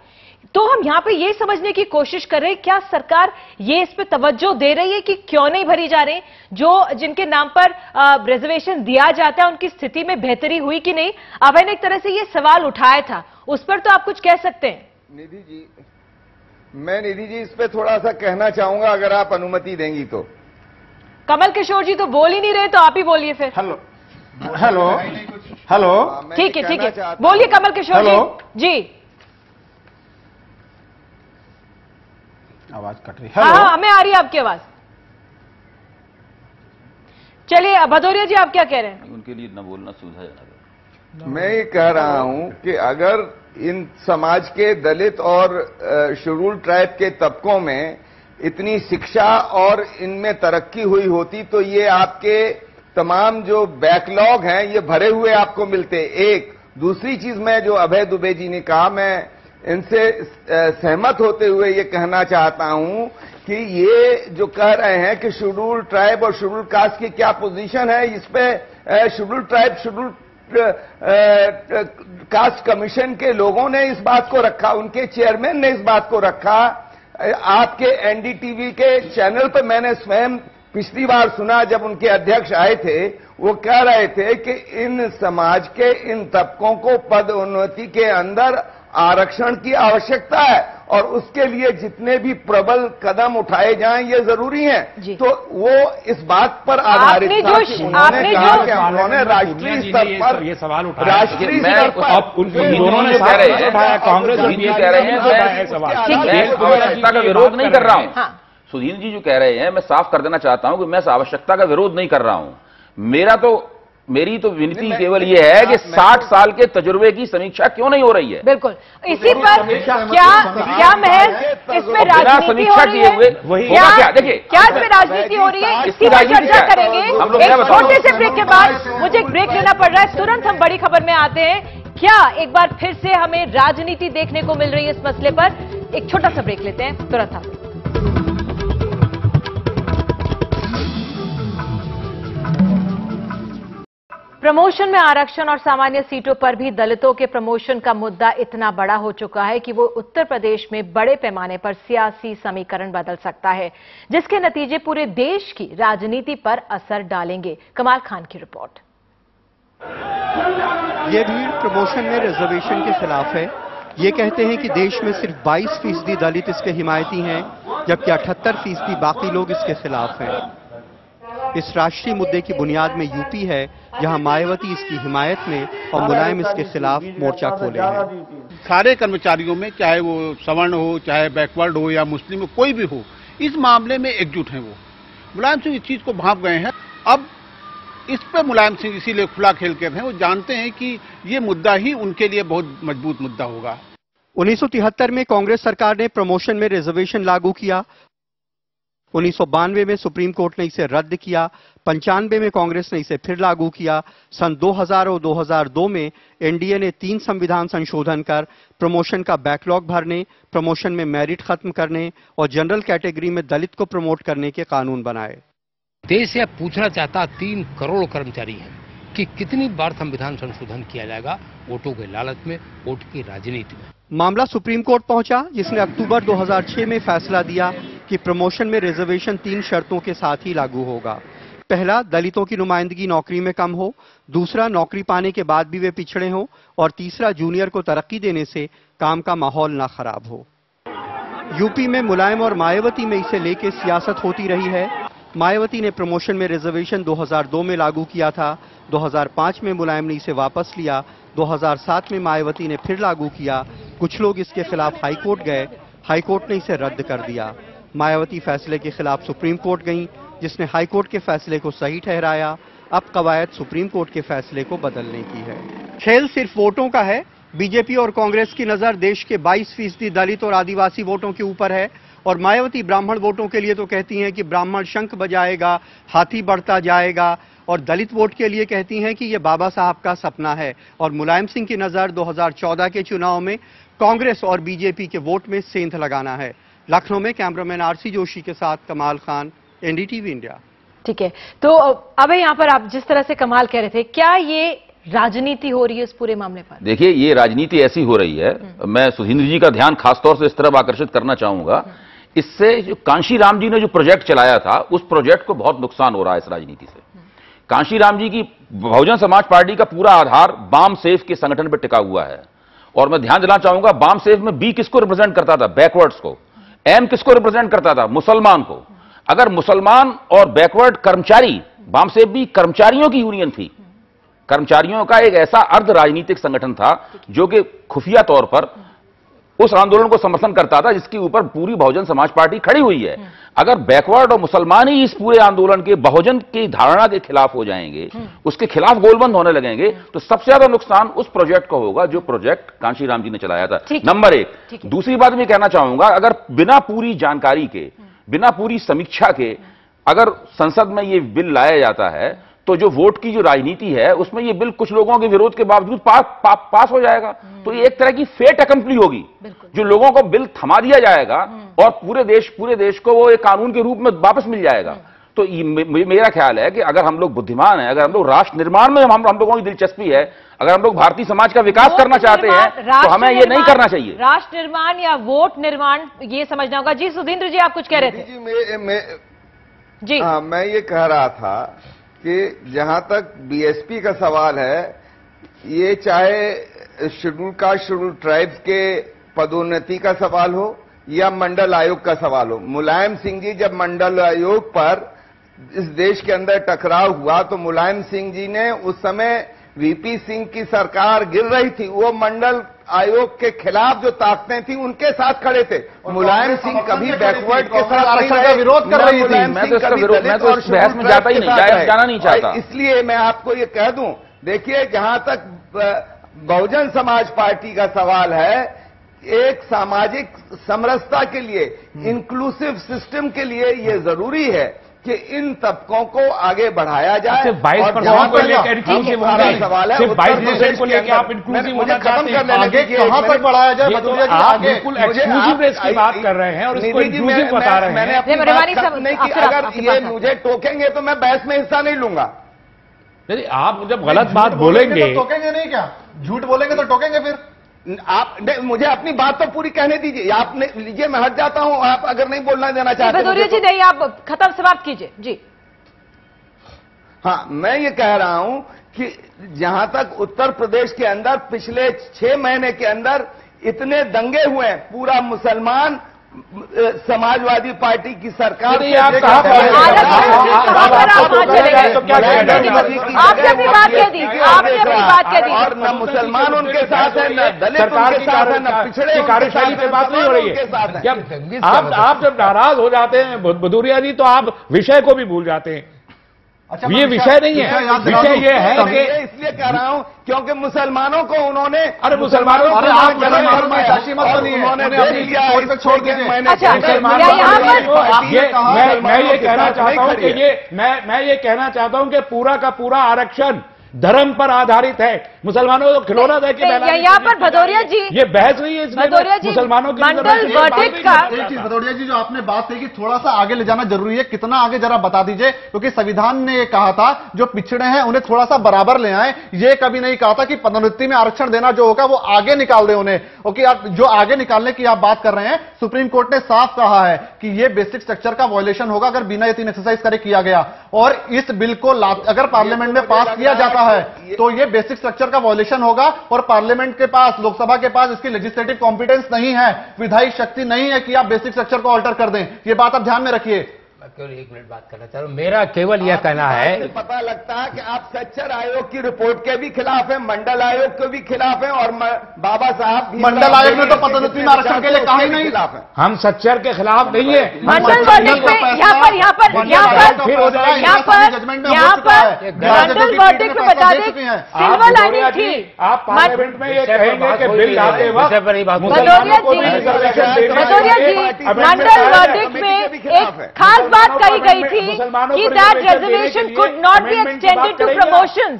तो हम यहां पे ये समझने की कोशिश कर रहे हैं, क्या सरकार ये इस पे तवज्जो दे रही है कि क्यों नहीं भरी जा रही, जो जिनके नाम पर रिजर्वेशन दिया जाता है उनकी स्थिति में बेहतरी हुई कि नहीं। अभय ने एक तरह से ये सवाल उठाया था, उस पर तो आप कुछ कह सकते हैं। निधि जी इस पे थोड़ा सा कहना चाहूंगा, अगर आप अनुमति देंगी तो। कमल किशोर जी तो बोल ही नहीं रहे, तो आप ही बोलिए फिर। हेलो, ठीक है, बोलिए कमल किशोर जी। आवाज कट रही है। हाँ, हमें आ रही है आपकी आवाज। चलिए भदौरिया जी, आप क्या कह रहे हैं? उनके लिए न बोलना सुविधाजनक है। मैं ये कह रहा हूं कि अगर इन समाज के दलित और शेड्यूल्ड ट्राइब के तबकों में इतनी शिक्षा और इनमें तरक्की हुई होती तो ये आपके तमाम जो बैकलॉग हैं ये भरे हुए आपको मिलते। एक दूसरी चीज मैं जो अभय दुबे जी ने कहा, मैं इनसे सहमत होते हुए ये कहना चाहता हूं कि ये जो कह रहे हैं कि शेड्यूल्ड ट्राइब और शेड्यूल्ड कास्ट की क्या पोजीशन है, इस पे scheduled tribe scheduled caste commission के लोगों ने इस बात को रखा, उनके चेयरमैन ने इस बात को रखा। आपके एनडीटीवी के चैनल पर मैंने स्वयं पिछली बार सुना जब उनके अध्यक्ष आए थे, वो कह रहे थे कि इन समाज के इन तबकों को पदोन्नति के अंदर आरक्षण की आवश्यकता है और उसके लिए जितने भी प्रबल कदम उठाए जाएं ये जरूरी हैं। तो वो इस बात पर आधारित था कि उन्होंने कहा कि उन्होंने राष्ट्रीय स्तर पर ये सवाल उठाया, राष्ट्रीय स्तर पर दोनों ने कह रहे हैं, कांग्रेस और बीजेपी कह रहे हैं, आवश्यकता का विरोध नहीं कर रहा हूं। सुधीर जी जो कह रहे हैं, मैं साफ कर देना चाहता हूं कि मैं आवश्यकता का विरोध नहीं कर रहा हूं। मेरी तो विनती केवल ये है कि 60 साल के तजुर्बे की समीक्षा क्यों नहीं हो रही है। बिल्कुल, इसी पर क्या महज इसमें राजनीति हो रही है? क्या देखिए, क्या इसमें राजनीति हो रही है, इसकी चर्चा करेंगे एक छोटे से ब्रेक के बाद। मुझे एक ब्रेक लेना पड़ रहा है, तुरंत हम बड़ी खबर में आते हैं। क्या एक बार फिर से हमें राजनीति देखने को मिल रही है इस मसले पर? एक छोटा सा ब्रेक लेते हैं, तुरंत हम। प्रमोशन में आरक्षण और सामान्य सीटों पर भी दलितों के प्रमोशन का मुद्दा इतना बड़ा हो चुका है कि वो उत्तर प्रदेश में बड़े पैमाने पर सियासी समीकरण बदल सकता है, जिसके नतीजे पूरे देश की राजनीति पर असर डालेंगे। कमाल खान की रिपोर्ट। ये भीड़ प्रमोशन में रिजर्वेशन के खिलाफ है। ये कहते हैं कि देश में सिर्फ 22% दलित इसके हिमायती हैं, जबकि 78% बाकी लोग इसके खिलाफ हैं। इस राष्ट्रीय मुद्दे की बुनियाद में यूपी है, जहां मायावती इसकी हिमायत में और मुलायम इसके खिलाफ मोर्चा खोले हैं। सारे कर्मचारियों में, चाहे वो सवर्ण हो, चाहे बैकवर्ड हो या मुस्लिम हो, कोई भी हो, इस मामले में एकजुट हैं। वो मुलायम सिंह इस चीज को भांप गए हैं। अब इस पर मुलायम सिंह इसीलिए खुला खेल कर रहे हैं, वो जानते हैं कि ये मुद्दा ही उनके लिए बहुत मजबूत मुद्दा होगा। 1973 में कांग्रेस सरकार ने प्रमोशन में रिजर्वेशन लागू किया। 1992 में सुप्रीम कोर्ट ने इसे रद्द किया। 95 में कांग्रेस ने इसे फिर लागू किया। सन 2000 और 2002 में एनडीए ने 3 संविधान संशोधन कर प्रमोशन का बैकलॉग भरने, प्रमोशन में मेरिट खत्म करने और जनरल कैटेगरी में दलित को प्रमोट करने के कानून बनाए। देश यह पूछना चाहता 3 करोड़ कर्मचारी हैं कि कितनी बार संविधान संशोधन किया जाएगा वोटों के लालच में, वोट की राजनीति में। मामला सुप्रीम कोर्ट पहुंचा, जिसने अक्टूबर 2006 में फैसला दिया कि प्रमोशन में रिजर्वेशन 3 शर्तों के साथ ही लागू होगा। पहला, दलितों की नुमाइंदगी नौकरी में कम हो। दूसरा, नौकरी पाने के बाद भी वे पिछड़े हों। और तीसरा, जूनियर को तरक्की देने से काम का माहौल ना खराब हो। यूपी में मुलायम और मायावती में इसे लेके सियासत होती रही है। मायावती ने प्रमोशन में रिजर्वेशन 2002 में लागू किया था 2005 में मुलायम ने इसे वापस लिया, 2007 में मायावती ने फिर लागू किया। कुछ लोग इसके खिलाफ हाईकोर्ट गए, हाईकोर्ट ने इसे रद्द कर दिया। मायावती फैसले के खिलाफ सुप्रीम कोर्ट गईं, जिसने हाईकोर्ट के फैसले को सही ठहराया। अब कवायद सुप्रीम कोर्ट के फैसले को बदलने की है। खेल सिर्फ वोटों का है। बीजेपी और कांग्रेस की नजर देश के 22% दलित और आदिवासी वोटों के ऊपर है, और मायावती ब्राह्मण वोटों के लिए तो कहती हैं कि ब्राह्मण शंख बजाएगा, हाथी बढ़ता जाएगा, और दलित वोट के लिए कहती हैं कि यह बाबा साहब का सपना है। और मुलायम सिंह की नजर 2014 के चुनाव में कांग्रेस और बीजेपी के वोट में सेंध लगाना है। लखनऊ में कैमरामैन आरसी जोशी के साथ कमाल खान, एनडीटीवी इंडिया। ठीक है, तो अब यहाँ पर आप जिस तरह से कमाल कह रहे थे, क्या ये राजनीति हो रही है इस पूरे मामले पर? देखिए, ये राजनीति ऐसी हो रही है, मैं सुधींद्र जी का ध्यान खासतौर से इस तरफ आकर्षित करना चाहूंगा। इससे जो कांशीराम जी ने जो प्रोजेक्ट चलाया था, उस प्रोजेक्ट को बहुत नुकसान हो रहा है इस राजनीति से। कांशीराम जी की बहुजन समाज पार्टी का पूरा आधार बाम सेफ के संगठन पर टिका हुआ है, और मैं ध्यान दिलाना चाहूंगा, बाम सेफ में बी किसको रिप्रेजेंट करता था? बैकवर्ड्स को। एम किसको रिप्रेजेंट करता था? मुसलमान को। अगर मुसलमान और बैकवर्ड कर्मचारी, बाम सेफ भी कर्मचारियों की यूनियन थी, कर्मचारियों का एक ऐसा अर्ध राजनीतिक संगठन था जो कि खुफिया तौर पर उस आंदोलन को समर्थन करता था जिसके ऊपर पूरी बहुजन समाज पार्टी खड़ी हुई है। अगर बैकवर्ड और मुसलमान ही इस पूरे आंदोलन के बहुजन की धारणा के खिलाफ हो जाएंगे, उसके खिलाफ गोलबंद होने लगेंगे, तो सबसे ज्यादा नुकसान उस प्रोजेक्ट का होगा जो प्रोजेक्ट कांशीराम जी ने चलाया था। नंबर एक। दूसरी बात मैं कहना चाहूंगा, अगर बिना पूरी जानकारी के, बिना पूरी समीक्षा के अगर संसद में यह बिल लाया जाता है, तो जो वोट की जो राजनीति है उसमें ये बिल कुछ लोगों के विरोध के बावजूद पास हो जाएगा। तो ये एक तरह की फेट अकम्पली होगी, जो लोगों को बिल थमा दिया जाएगा और पूरे देश को वो एक कानून के रूप में वापस मिल जाएगा। तो मेरा ख्याल है कि अगर हम लोग बुद्धिमान हैं, अगर हम लोग राष्ट्र निर्माण में हम लोगों की दिलचस्पी है, अगर हम लोग भारतीय समाज का विकास करना चाहते हैं, तो हमें ये नहीं करना चाहिए। राष्ट्र निर्माण या वोट निर्माण ये समझना होगा। जी सुधींद्र जी, आप कुछ कह रहे थे? जी हाँ, मैं ये कह रहा था कि जहां तक बीएसपी का सवाल है, ये चाहे शेड्यूल ट्राइब्स के पदोन्नति का सवाल हो या मंडल आयोग का सवाल हो। मुलायम सिंह जी जब मंडल आयोग पर इस देश के अंदर टकराव हुआ, तो मुलायम सिंह जी ने उस समय वीपी सिंह की सरकार गिर रही थी, वो मंडल आयोग के खिलाफ जो ताकतें थी उनके साथ खड़े थे। मुलायम सिंह कभी बैकवर्ड के साथ नहीं रहे, विरोध कर रही थी। मैं तो इस बहस में जाता ही नहीं, जाना नहीं चाहता। इसलिए मैं आपको ये कह दूं, देखिए, जहां तक बहुजन समाज पार्टी का सवाल है, एक सामाजिक समरसता के लिए, इंक्लूसिव सिस्टम के लिए ये जरूरी है कि इन तबकों को आगे बढ़ाया जाए। 22% को लेकर सवाल है, 22% को लेकर आप इंक्लूसिव होना चाहते हैं, आगे कहां तक बढ़ाया जाए? आप बिल्कुल एक्सक्लूसिव रेस की बात कर रहे हैं और इसको इंक्लूसिव बता रहे हैं। मैंने अपनी बात नहीं की, अगर ये मुझे टोकेंगे तो मैं बहस में हिस्सा नहीं लूंगा। नहीं, आप जब गलत बात बोलेंगे, टोकेंगे नहीं क्या? झूठ बोलेंगे तो टोकेंगे फिर? आप मुझे अपनी बात तो पूरी कहने दीजिए। आप लीजिए, मैं हट जाता हूं, आप अगर नहीं बोलना देना चाहते। भदौरिया जी नहीं, आप खत्म समाप्त कीजिए जी। हाँ, मैं ये कह रहा हूं कि जहां तक उत्तर प्रदेश के अंदर पिछले 6 महीने के अंदर इतने दंगे हुए हैं, पूरा मुसलमान समाजवादी पार्टी की सरकार आपने अपनी बात कह दी, आपने अपनी बात कह दी। और न मुसलमान उनके साथ है, न दलित उनके साथ है, न पिछड़े कार्यशैली पे बात नहीं हो रही है। आप जब नाराज हो जाते हैं भदौरिया जी, तो आप विषय को भी भूल जाते हैं। अच्छा, ये विषय नहीं है, विषय ये है कि इसलिए कह रहा हूं क्योंकि मुसलमानों को उन्होंने, अरे मुसलमानों को आप छोड़ दीजिए। मैं ये कहना चाहता हूं कि मैं ये कहना चाहता हूं कि पूरा का पूरा आरक्षण धर्म पर आधारित है। मुसलमानों को खिलौना दे के यहाँ पर भदौरिया जी, ये बहस नहीं है इसमें। मुसलमानों की एक चीज भदौरिया जी, जो आपने बात कही कि थोड़ा सा आगे ले जाना जरूरी है, कितना आगे जरा बता दीजिए, क्योंकि संविधान ने ये कहा था जो पिछड़े हैं उन्हें थोड़ा सा बराबर ले आए। ये कभी नहीं कहा था कि पदोन्नति में आरक्षण देना जो होगा वो आगे निकाल दे उन्हें। ओके, आप जो आगे निकालने की आप बात कर रहे हैं, सुप्रीम कोर्ट ने साफ कहा है कि ये बेसिक स्ट्रक्चर का वायलेशन होगा अगर बिना ये 3 एक्सरसाइज करे किया गया। और इस बिल को अगर पार्लियामेंट में पास किया जाता है तो ये बेसिक स्ट्रक्चर का वायलेशन होगा, और पार्लियामेंट के पास, लोकसभा के पास इसकी लेजिस्लेटिव कॉम्पिटेंस नहीं है, विधायी शक्ति नहीं है कि आप बेसिक स्ट्रक्चर को ऑल्टर कर दें। ये बात आप ध्यान में रखिए। केवल 1 मिनट बात करना चाह रहा हूं। मेरा केवल यह कहना है, पता लगता है कि आप सच्चर आयोग की रिपोर्ट के भी खिलाफ हैं, मंडल आयोग के भी खिलाफ हैं, और बाबा साहब मंडल आयोग ने तो पदोन्नति में आरक्षण के लिए कहा ही नहीं। हम सच्चर के खिलाफ नहीं है। मंडल वर्डिक्ट में यहाँ पर मंडल वर्डिक्ट में बता दें सिल्वर लाइनिंग थी। आप पार्लियामेंट में ये कहेंगे कि बिल लाते वक्त भदौरिया जी मंडल वर्डिक्ट में एक खास बात कही गई थी कि that reservation could not be extended to promotions.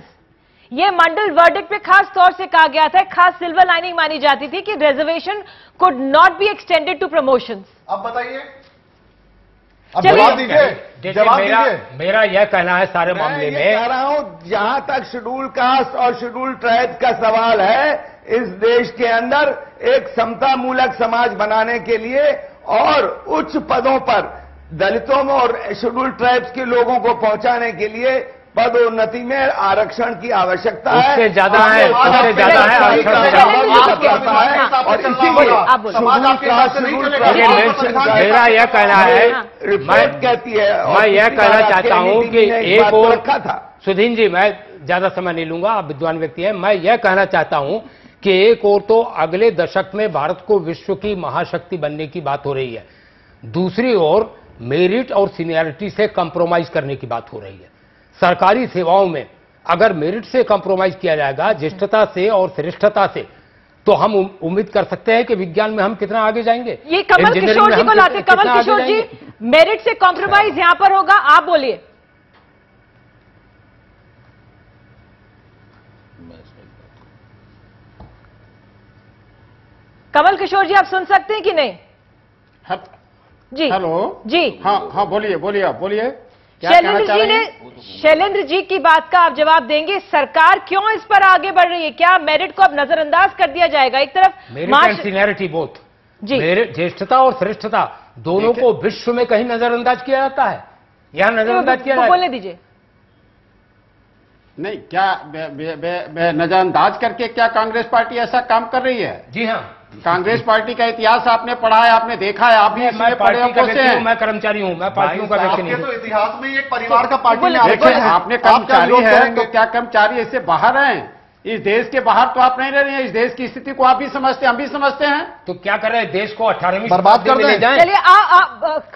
ये मंडल वर्डिक्ट पे खास तौर से कहा गया था, खास सिल्वर लाइनिंग मानी जाती थी कि reservation could not be extended to promotions. अब बताइए, जवाब दीजिए। मेरा यह कहना है सारे मामले में, कह रहा हूं जहां तक शेड्यूल कास्ट और शेड्यूल ट्राइब का सवाल है, इस देश के अंदर एक समता मूलक समाज बनाने के लिए और उच्च पदों पर दलितों में और शेड्यूल ट्राइब्स के लोगों को पहुंचाने के लिए पदोन्नति में आरक्षण की आवश्यकता है। उससे ज्यादा है, उससे ज्यादा है मेरा यह कहना है, रिपोर्ट कहती है। मैं यह कहना चाहता हूं कि एक और सुधीन जी, मैं ज्यादा समय नहीं लूंगा, आप विद्वान व्यक्ति हैं। मैं यह कहना चाहता हूं कि एक और तो अगले दशक में भारत को विश्व की महाशक्ति बनने की बात हो रही है, दूसरी ओर मेरिट और सीनियरिटी से कंप्रोमाइज करने की बात हो रही है। सरकारी सेवाओं में अगर मेरिट से कंप्रोमाइज किया जाएगा, ज्येष्ठता से और श्रेष्ठता से, तो हम उम्मीद कर सकते हैं कि विज्ञान में हम कितना आगे जाएंगे। ये कमल किशोर जी को लाते, कमल किशोर जी मेरिट से कॉम्प्रोमाइज यहां पर होगा, आप बोलिए। कमल किशोर जी आप सुन सकते हैं कि नहीं? जी हेलो जी, हाँ बोलिए आप बोलिए। शैलेंद्र जी की बात का आप जवाब देंगे, सरकार क्यों इस पर आगे बढ़ रही है? क्या मेरिट को अब नजरअंदाज कर दिया जाएगा? एक तरफ merit and seniority both, merit ज्येष्ठता और श्रेष्ठता दोनों को विश्व में कहीं नजरअंदाज किया जाता है, यहां नजरअंदाज किया जाता है। बोलने दीजिए। नहीं, क्या नजरअंदाज करके क्या कांग्रेस पार्टी ऐसा काम कर रही है? जी हाँ, कांग्रेस पार्टी का इतिहास आपने पढ़ा है, आपने देखा है, आप भी मैं पार्टी का व्यक्ति हूं, मैं कर्मचारी हूं, मैं पार्टियों का व्यक्ति नहीं हूं। तो इतिहास में एक परिवार का पार्टी आपने कर्मचारी है तो क्या कर्मचारी इससे बाहर हैं? इस देश के बाहर तो आप नहीं रह रहे हैं, इस देश की स्थिति को आप भी समझते हैं, हम भी समझते हैं। तो क्या कर रहे हैं? देश को 18वीं बर्बाद कर ले जाएं। चलिए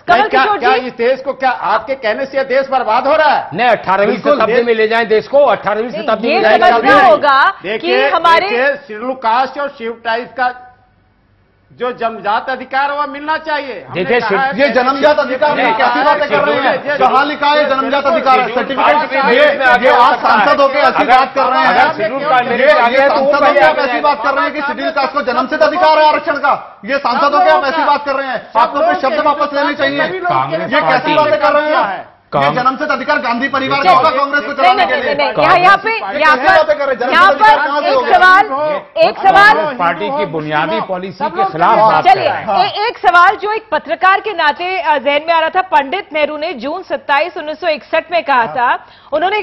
कमल किशोर क्या इस देश को, क्या आपके कहने से देश बर्बाद हो रहा है? नहीं, 18वीं शताब्दी में ले जाएं देश को, 18वीं शताब्दी में ये समझना होगा कि हमारे शेड्यूल कास्ट और शेड्यूल ट्राइब का जो जन्मजात अधिकार है वह मिलना चाहिए। देखिए ये जन्मजात अधिकार नहीं, कैसी बातें कर रहे हैं? कहाँ लिखा है जन्मजात अधिकार है? सर्टिफिकेट ये आप सांसद होकर ऐसी बात कर रहे हैं, ये सांसद होकर आप ऐसी बात कर रहे हैं कि शेड्यूल कास्ट को जन्मसिद्ध अधिकार है आरक्षण का। ये सांसद होकर आप ऐसी बात कर रहे हैं, आप लोग को शब्द वापस लेने चाहिए। ये कैसी बातें कर रहे हैं? ये जन्मसिद्ध अधिकार गांधी परिवार का होगा कांग्रेस को चलाने के लिए। यहाँ पर एक सवाल पार्टी की बुनियादी पॉलिसी के खिलाफ बात कर रहे हैं। चलिए एक सवाल जो एक पत्रकार के नाते जहन में आ रहा था, पंडित नेहरू ने जून 27, 1961 में कहा था, उन्होंने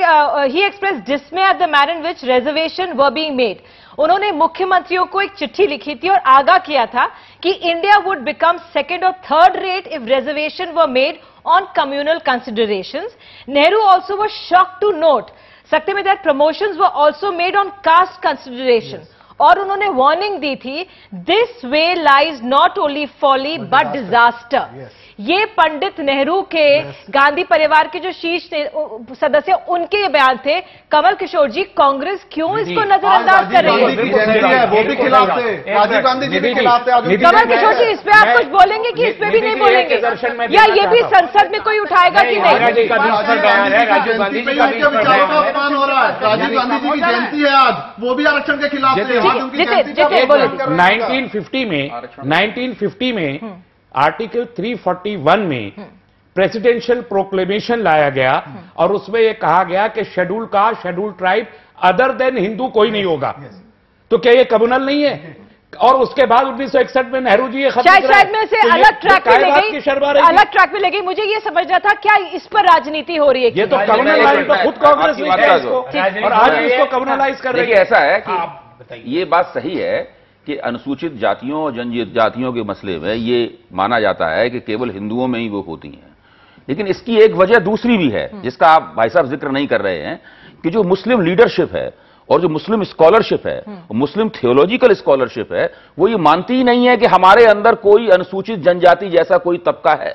ही express dismay at the manner in which reservation were being made. उन्होंने मुख्यमंत्रियों को एक चिट्ठी लिखी थी और आगाह किया था कि इंडिया वुड बिकम सेकेंड और third rate if reservation were made on communal considerations. Nehru also was shocked to note, सकते में that promotions were also made on caste consideration. और उन्होंने वार्निंग दी थी, this way lies not only folly but disaster. ये पंडित नेहरू के गांधी परिवार के जो शीर्ष सदस्य उनके ये बयान थे। कमल किशोर जी, कांग्रेस क्यों इसको नजरअंदाज कर रही है? वो भी खिलाफ थे, राजीव गांधी जी भी खिलाफ थे। कमल किशोर जी, इस पे आप कुछ बोलेंगे कि इस पे भी नहीं बोलेंगे, या ये भी संसद में कोई उठाएगा कि नहीं? राजीव गांधी जी का अपमान हो रहा है। राजीव गांधी जी की जयंती है आज, वो भी आरक्षण के खिलाफ थे। 1950 में आर्टिकल 341 में प्रेसिडेंशियल प्रोक्लेमेशन लाया गया और उसमें यह कहा गया कि schedule caste, schedule tribe other than Hindu कोई नहीं होगा। तो क्या ये कम्युनल नहीं है? और उसके बाद 1961 में नेहरू जी ये शायद में से अलग ट्रैक पे ले गई। मुझे ये समझना था क्या इस पर राजनीति हो रही है? ये तो कम्युनलाइज तो खुद कांग्रेस ने किया इसको, और आज भी इसको कम्युनलाइज कर रही है। ऐसा है कि ये बात सही है कि अनुसूचित जातियों और जनजातियों के मसले में ये माना जाता है कि केवल हिंदुओं में ही वो होती हैं, लेकिन इसकी एक वजह दूसरी भी है जिसका आप भाई साहब जिक्र नहीं कर रहे हैं, कि जो मुस्लिम लीडरशिप है और जो मुस्लिम स्कॉलरशिप है, मुस्लिम थियोलॉजिकल स्कॉलरशिप है, वो ये मानती ही नहीं है कि हमारे अंदर कोई अनुसूचित जनजाति जैसा कोई तबका है।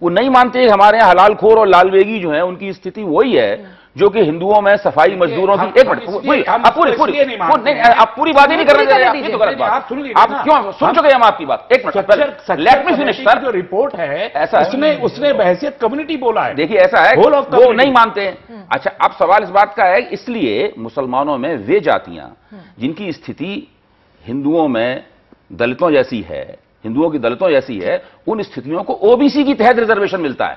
वो नहीं मानते कि हमारे यहाँ हलालखोर और लालवेगी जो है उनकी स्थिति वही है जो कि हिंदुओं में सफाई मजदूरों की। एक मिनट, आप पूरी बात ही नहीं कर रहे हैं, तो गलत बात। आप क्यों सुन चुके हैं हम आपकी बात? एक minute, let me finish sir. जो रिपोर्ट है ऐसा उसने बहैसियत कम्युनिटी बोला है। देखिए ऐसा है, वो नहीं मानते हैं। अच्छा, अब सवाल इस बात का है, इसलिए मुसलमानों में वे जातियां जिनकी स्थिति हिंदुओं में दलितों जैसी है, हिंदुओं की दलितों जैसी है, उन स्थितियों को ओबीसी की तहत रिजर्वेशन मिलता है।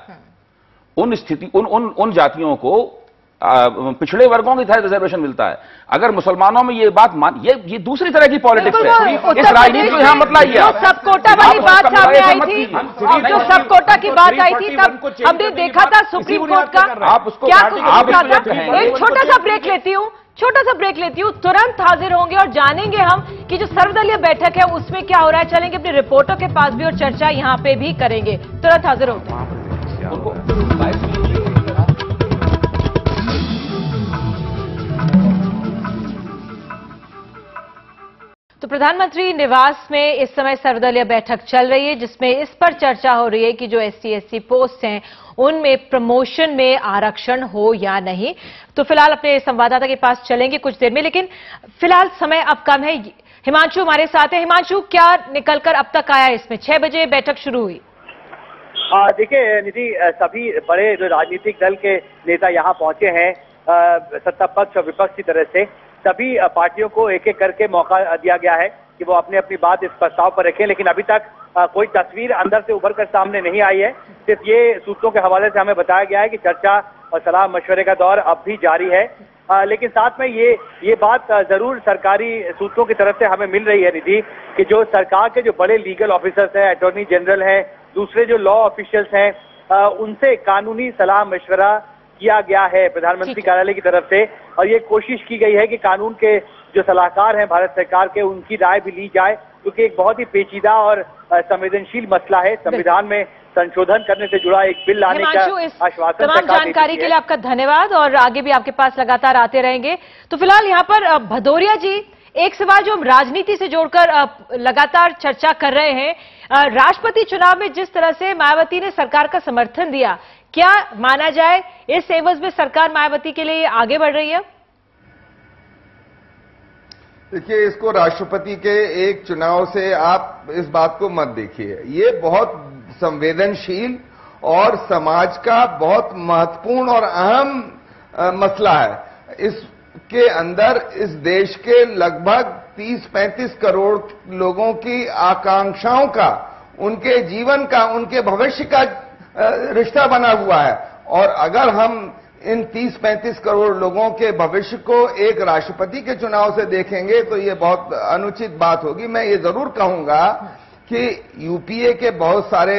उन जातियों को पिछड़े वर्गों की तहत रिजर्वेशन मिलता है। अगर मुसलमानों में ये बात ये दूसरी तरह की पॉलिटिक्स है। इस राजनीति को यहां मत लाइए। सब कोटा वाली बात सामने आई थी, जो सब कोटा की बात आई थी, तब हमने देखा था सुप्रीम कोर्ट का क्या कुछ था। एक छोटा सा ब्रेक लेती हूं, तुरंत हाजिर होंगे और जानेंगे हम कि जो सर्वदलीय बैठक है उसमें क्या हो रहा है। चलेंगे अपने रिपोर्टर के पास भी और चर्चा यहां पे भी करेंगे। तुरंत हाजिर होते हैं। तो प्रधानमंत्री निवास में इस समय सर्वदलीय बैठक चल रही है, जिसमें इस पर चर्चा हो रही है कि जो SC/ST पोस्ट हैं उनमें प्रमोशन में आरक्षण हो या नहीं। तो फिलहाल अपने संवाददाता के पास चलेंगे कुछ देर में, लेकिन फिलहाल समय अब कम है। हिमांशु हमारे साथ है। हिमांशु, क्या निकलकर अब तक आया इसमें? 6 बजे बैठक शुरू हुई। देखिए निधि, सभी बड़े जो राजनीतिक दल के नेता यहाँ पहुंचे हैं, सत्ता पक्ष और विपक्ष की तरह से सभी पार्टियों को एक एक करके मौका दिया गया है कि वो अपनी अपनी बात इस प्रस्ताव पर रखें, लेकिन अभी तक कोई तस्वीर अंदर से उभर कर सामने नहीं आई है। सिर्फ ये सूत्रों के हवाले से हमें बताया गया है कि चर्चा और सलाह मशवरे का दौर अब भी जारी है। लेकिन साथ में ये बात जरूर सरकारी सूत्रों की तरफ से हमें मिल रही है निधि, कि जो सरकार के जो बड़े लीगल ऑफिसर्स हैं, अटॉर्नी जनरल हैं, दूसरे जो लॉ ऑफिशियल्स हैं, उनसे कानूनी सलाह मशवरा किया गया है प्रधानमंत्री कार्यालय की तरफ से, और ये कोशिश की गई है कि कानून के जो सलाहकार हैं भारत सरकार के, उनकी राय भी ली जाए, क्योंकि एक बहुत ही पेचीदा और संवेदनशील मसला है। संविधान में संशोधन करने से जुड़ा एक बिल लाने का आश्वासन। तमाम जानकारी के लिए आपका धन्यवाद और आगे भी आपके पास लगातार आते रहेंगे। तो फिलहाल यहाँ पर भदौरिया जी, एक सवाल जो हम राजनीति से जोड़कर लगातार चर्चा कर रहे हैं, राष्ट्रपति चुनाव में जिस तरह से मायावती ने सरकार का समर्थन दिया, क्या माना जाए इस एवज में सरकार मायावती के लिए आगे बढ़ रही है? देखिए, इसको राष्ट्रपति के एक चुनाव से आप इस बात को मत देखिए। ये बहुत संवेदनशील और समाज का बहुत महत्वपूर्ण और अहम मसला है। इसके अंदर इस देश के लगभग 30-35 करोड़ लोगों की आकांक्षाओं का, उनके जीवन का, उनके भविष्य का रिश्ता बना हुआ है। और अगर हम इन 30-35 करोड़ लोगों के भविष्य को एक राष्ट्रपति के चुनाव से देखेंगे तो ये बहुत अनुचित बात होगी। मैं ये जरूर कहूंगा कि यूपीए के बहुत सारे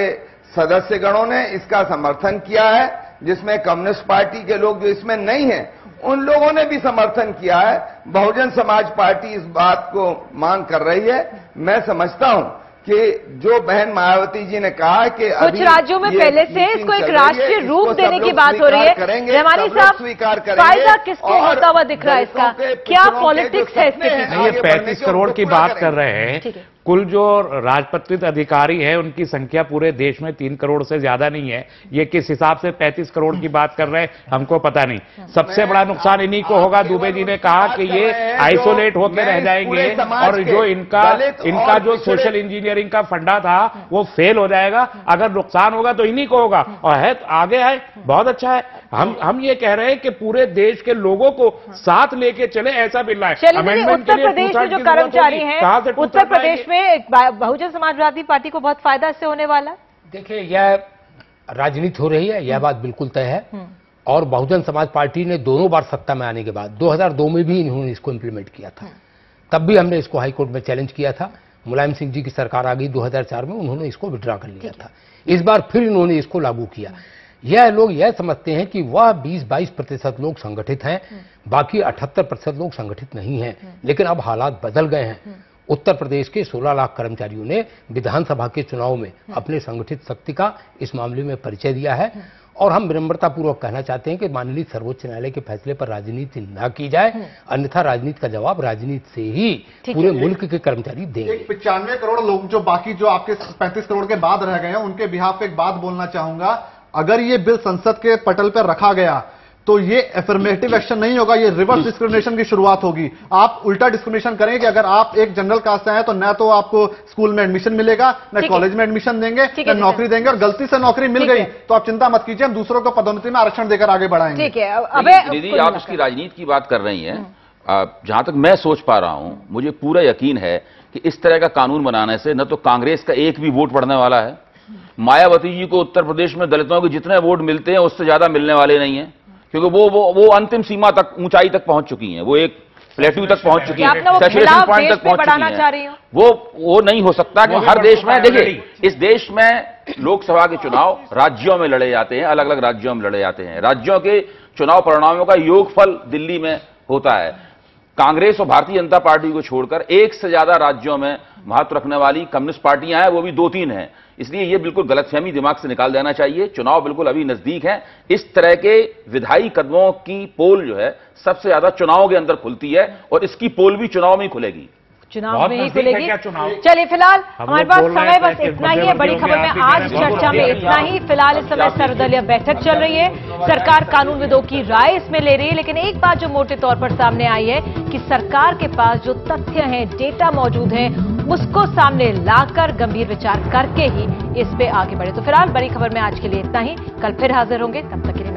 सदस्यगणों ने इसका समर्थन किया है, जिसमें कम्युनिस्ट पार्टी के लोग जो इसमें नहीं हैं, उन लोगों ने भी समर्थन किया है। बहुजन समाज पार्टी इस बात को मांग कर रही है। मैं समझता हूं कि जो बहन मायावती जी ने कहा कि कुछ राज्यों में पहले से इसको एक राष्ट्रीय रूप देने की बात हो रही है, रहमानी साहब, फायदा किसको होता हुआ दिख रहा है इसका? क्या पॉलिटिक्स है इसके पीछे? ये 35 करोड़ की बात कर रहे हैं। कुल जो राजपत्रित अधिकारी है उनकी संख्या पूरे देश में 3 करोड़ से ज्यादा नहीं है। ये किस हिसाब से 35 करोड़ की बात कर रहे हैं हमको पता नहीं। सबसे बड़ा नुकसान इन्हीं को होगा। दुबे जी ने कहा कि ये आइसोलेट होते रह जाएंगे और जो इनका जो सोशल इंजीनियरिंग का फंडा था वो फेल हो जाएगा। अगर नुकसान होगा तो इन्हीं को होगा। और है आगे है, बहुत अच्छा है। हम ये कह रहे हैं कि पूरे देश के लोगों को साथ लेके चले, ऐसा बिल लाए। उत्तर प्रदेश में जो कर्मचारी हैं, उत्तर प्रदेश में बहुजन समाजवादी पार्टी को बहुत फायदा इससे होने वाला। देखिए, यह राजनीति हो रही है, यह बात बिल्कुल तय है। और बहुजन समाज पार्टी ने दोनों बार सत्ता में आने के बाद 2002 में भी इन्होंने इसको इंप्लीमेंट किया था। तब भी हमने इसको हाईकोर्ट में चैलेंज किया था। मुलायम सिंह जी की सरकार आ गई 2004 में, उन्होंने इसको विड्रॉ कर लिया था। इस बार फिर इन्होंने इसको लागू किया। यह लोग यह समझते हैं कि वह 20-22% लोग संगठित हैं, बाकी 78% लोग संगठित नहीं हैं। लेकिन अब हालात बदल गए हैं। उत्तर प्रदेश के 16 लाख कर्मचारियों ने विधानसभा के चुनाव में अपने संगठित शक्ति का इस मामले में परिचय दिया है और हम विनम्रतापूर्वक कहना चाहते हैं कि माननीय सर्वोच्च न्यायालय के फैसले पर राजनीति न की जाए, अन्यथा राजनीति का जवाब राजनीति से ही पूरे मुल्क के कर्मचारी देंगे। 95 करोड़ लोग जो बाकी जो आपके 35 करोड़ के बाद रह गए हैं, उनके बिहाफ पे एक बात बोलना चाहूंगा। अगर ये बिल संसद के पटल पर रखा गया तो ये एफर्मेटिव एक्शन नहीं होगा, ये रिवर्स डिस्क्रिमिनेशन की शुरुआत होगी। आप उल्टा डिस्क्रिमिनेशन करेंगे कि अगर आप एक जनरल कास्ट से हैं तो न तो आपको स्कूल में एडमिशन मिलेगा, न कॉलेज में एडमिशन देंगे, न नौकरी देंगे, और गलती से नौकरी मिल गई तो आप चिंता मत कीजिए, हम दूसरों को पदोन्नति में आरक्षण देकर आगे बढ़ाएंगे। ठीक है, दीदी आप इसकी राजनीति की बात कर रही हैं, जहां तक मैं सोच पा रहा हूं, मुझे पूरा यकीन है कि इस तरह का कानून बनाने से न तो कांग्रेस का एक भी वोट बढ़ने वाला है, मायावती जी को उत्तर प्रदेश में दलितों के जितने वोट मिलते हैं उससे ज्यादा मिलने वाले नहीं है, क्योंकि वो अंतिम सीमा तक, ऊंचाई तक पहुंच चुकी हैं, वो एक प्लेट्यू तक पहुंच चुकी है, सैचुरेशन पॉइंट तक पहुंच चुकी हैं। वो नहीं हो सकता कि हर देश में, देखिए इस देश में लोकसभा के चुनाव राज्यों में लड़े जाते हैं, अलग अलग राज्यों में लड़े जाते हैं, राज्यों के चुनाव परिणामों का योगफल दिल्ली में होता है। कांग्रेस और भारतीय जनता पार्टी को छोड़कर एक से ज्यादा राज्यों में महत्व रखने वाली कम्युनिस्ट पार्टियां हैं, वो भी 2-3 हैं। इसलिए ये बिल्कुल गलतफहमी दिमाग से निकाल देना चाहिए। चुनाव बिल्कुल अभी नजदीक है। इस तरह के विधायी कदमों की पोल जो है सबसे ज्यादा चुनाव के अंदर खुलती है, और इसकी पोल भी चुनाव में ही खुलेगी, चुनाव में ही खुलेगी। चलिए फिलहाल हमारे पास समय बस इतना ही है। बड़ी खबर में आज चर्चा में इतना ही। फिलहाल इस समय सर्वदलीय बैठक चल रही है, सरकार कानूनविदों की राय इसमें ले रही है, लेकिन एक बात जो मोटे तौर पर सामने आई है कि सरकार के पास जो तथ्य हैं, डेटा मौजूद है, उसको सामने लाकर गंभीर विचार करके ही इस पे आगे बढ़े। तो फिलहाल बड़ी खबर में आज के लिए इतना ही। कल फिर हाजिर होंगे, तब तक के लिए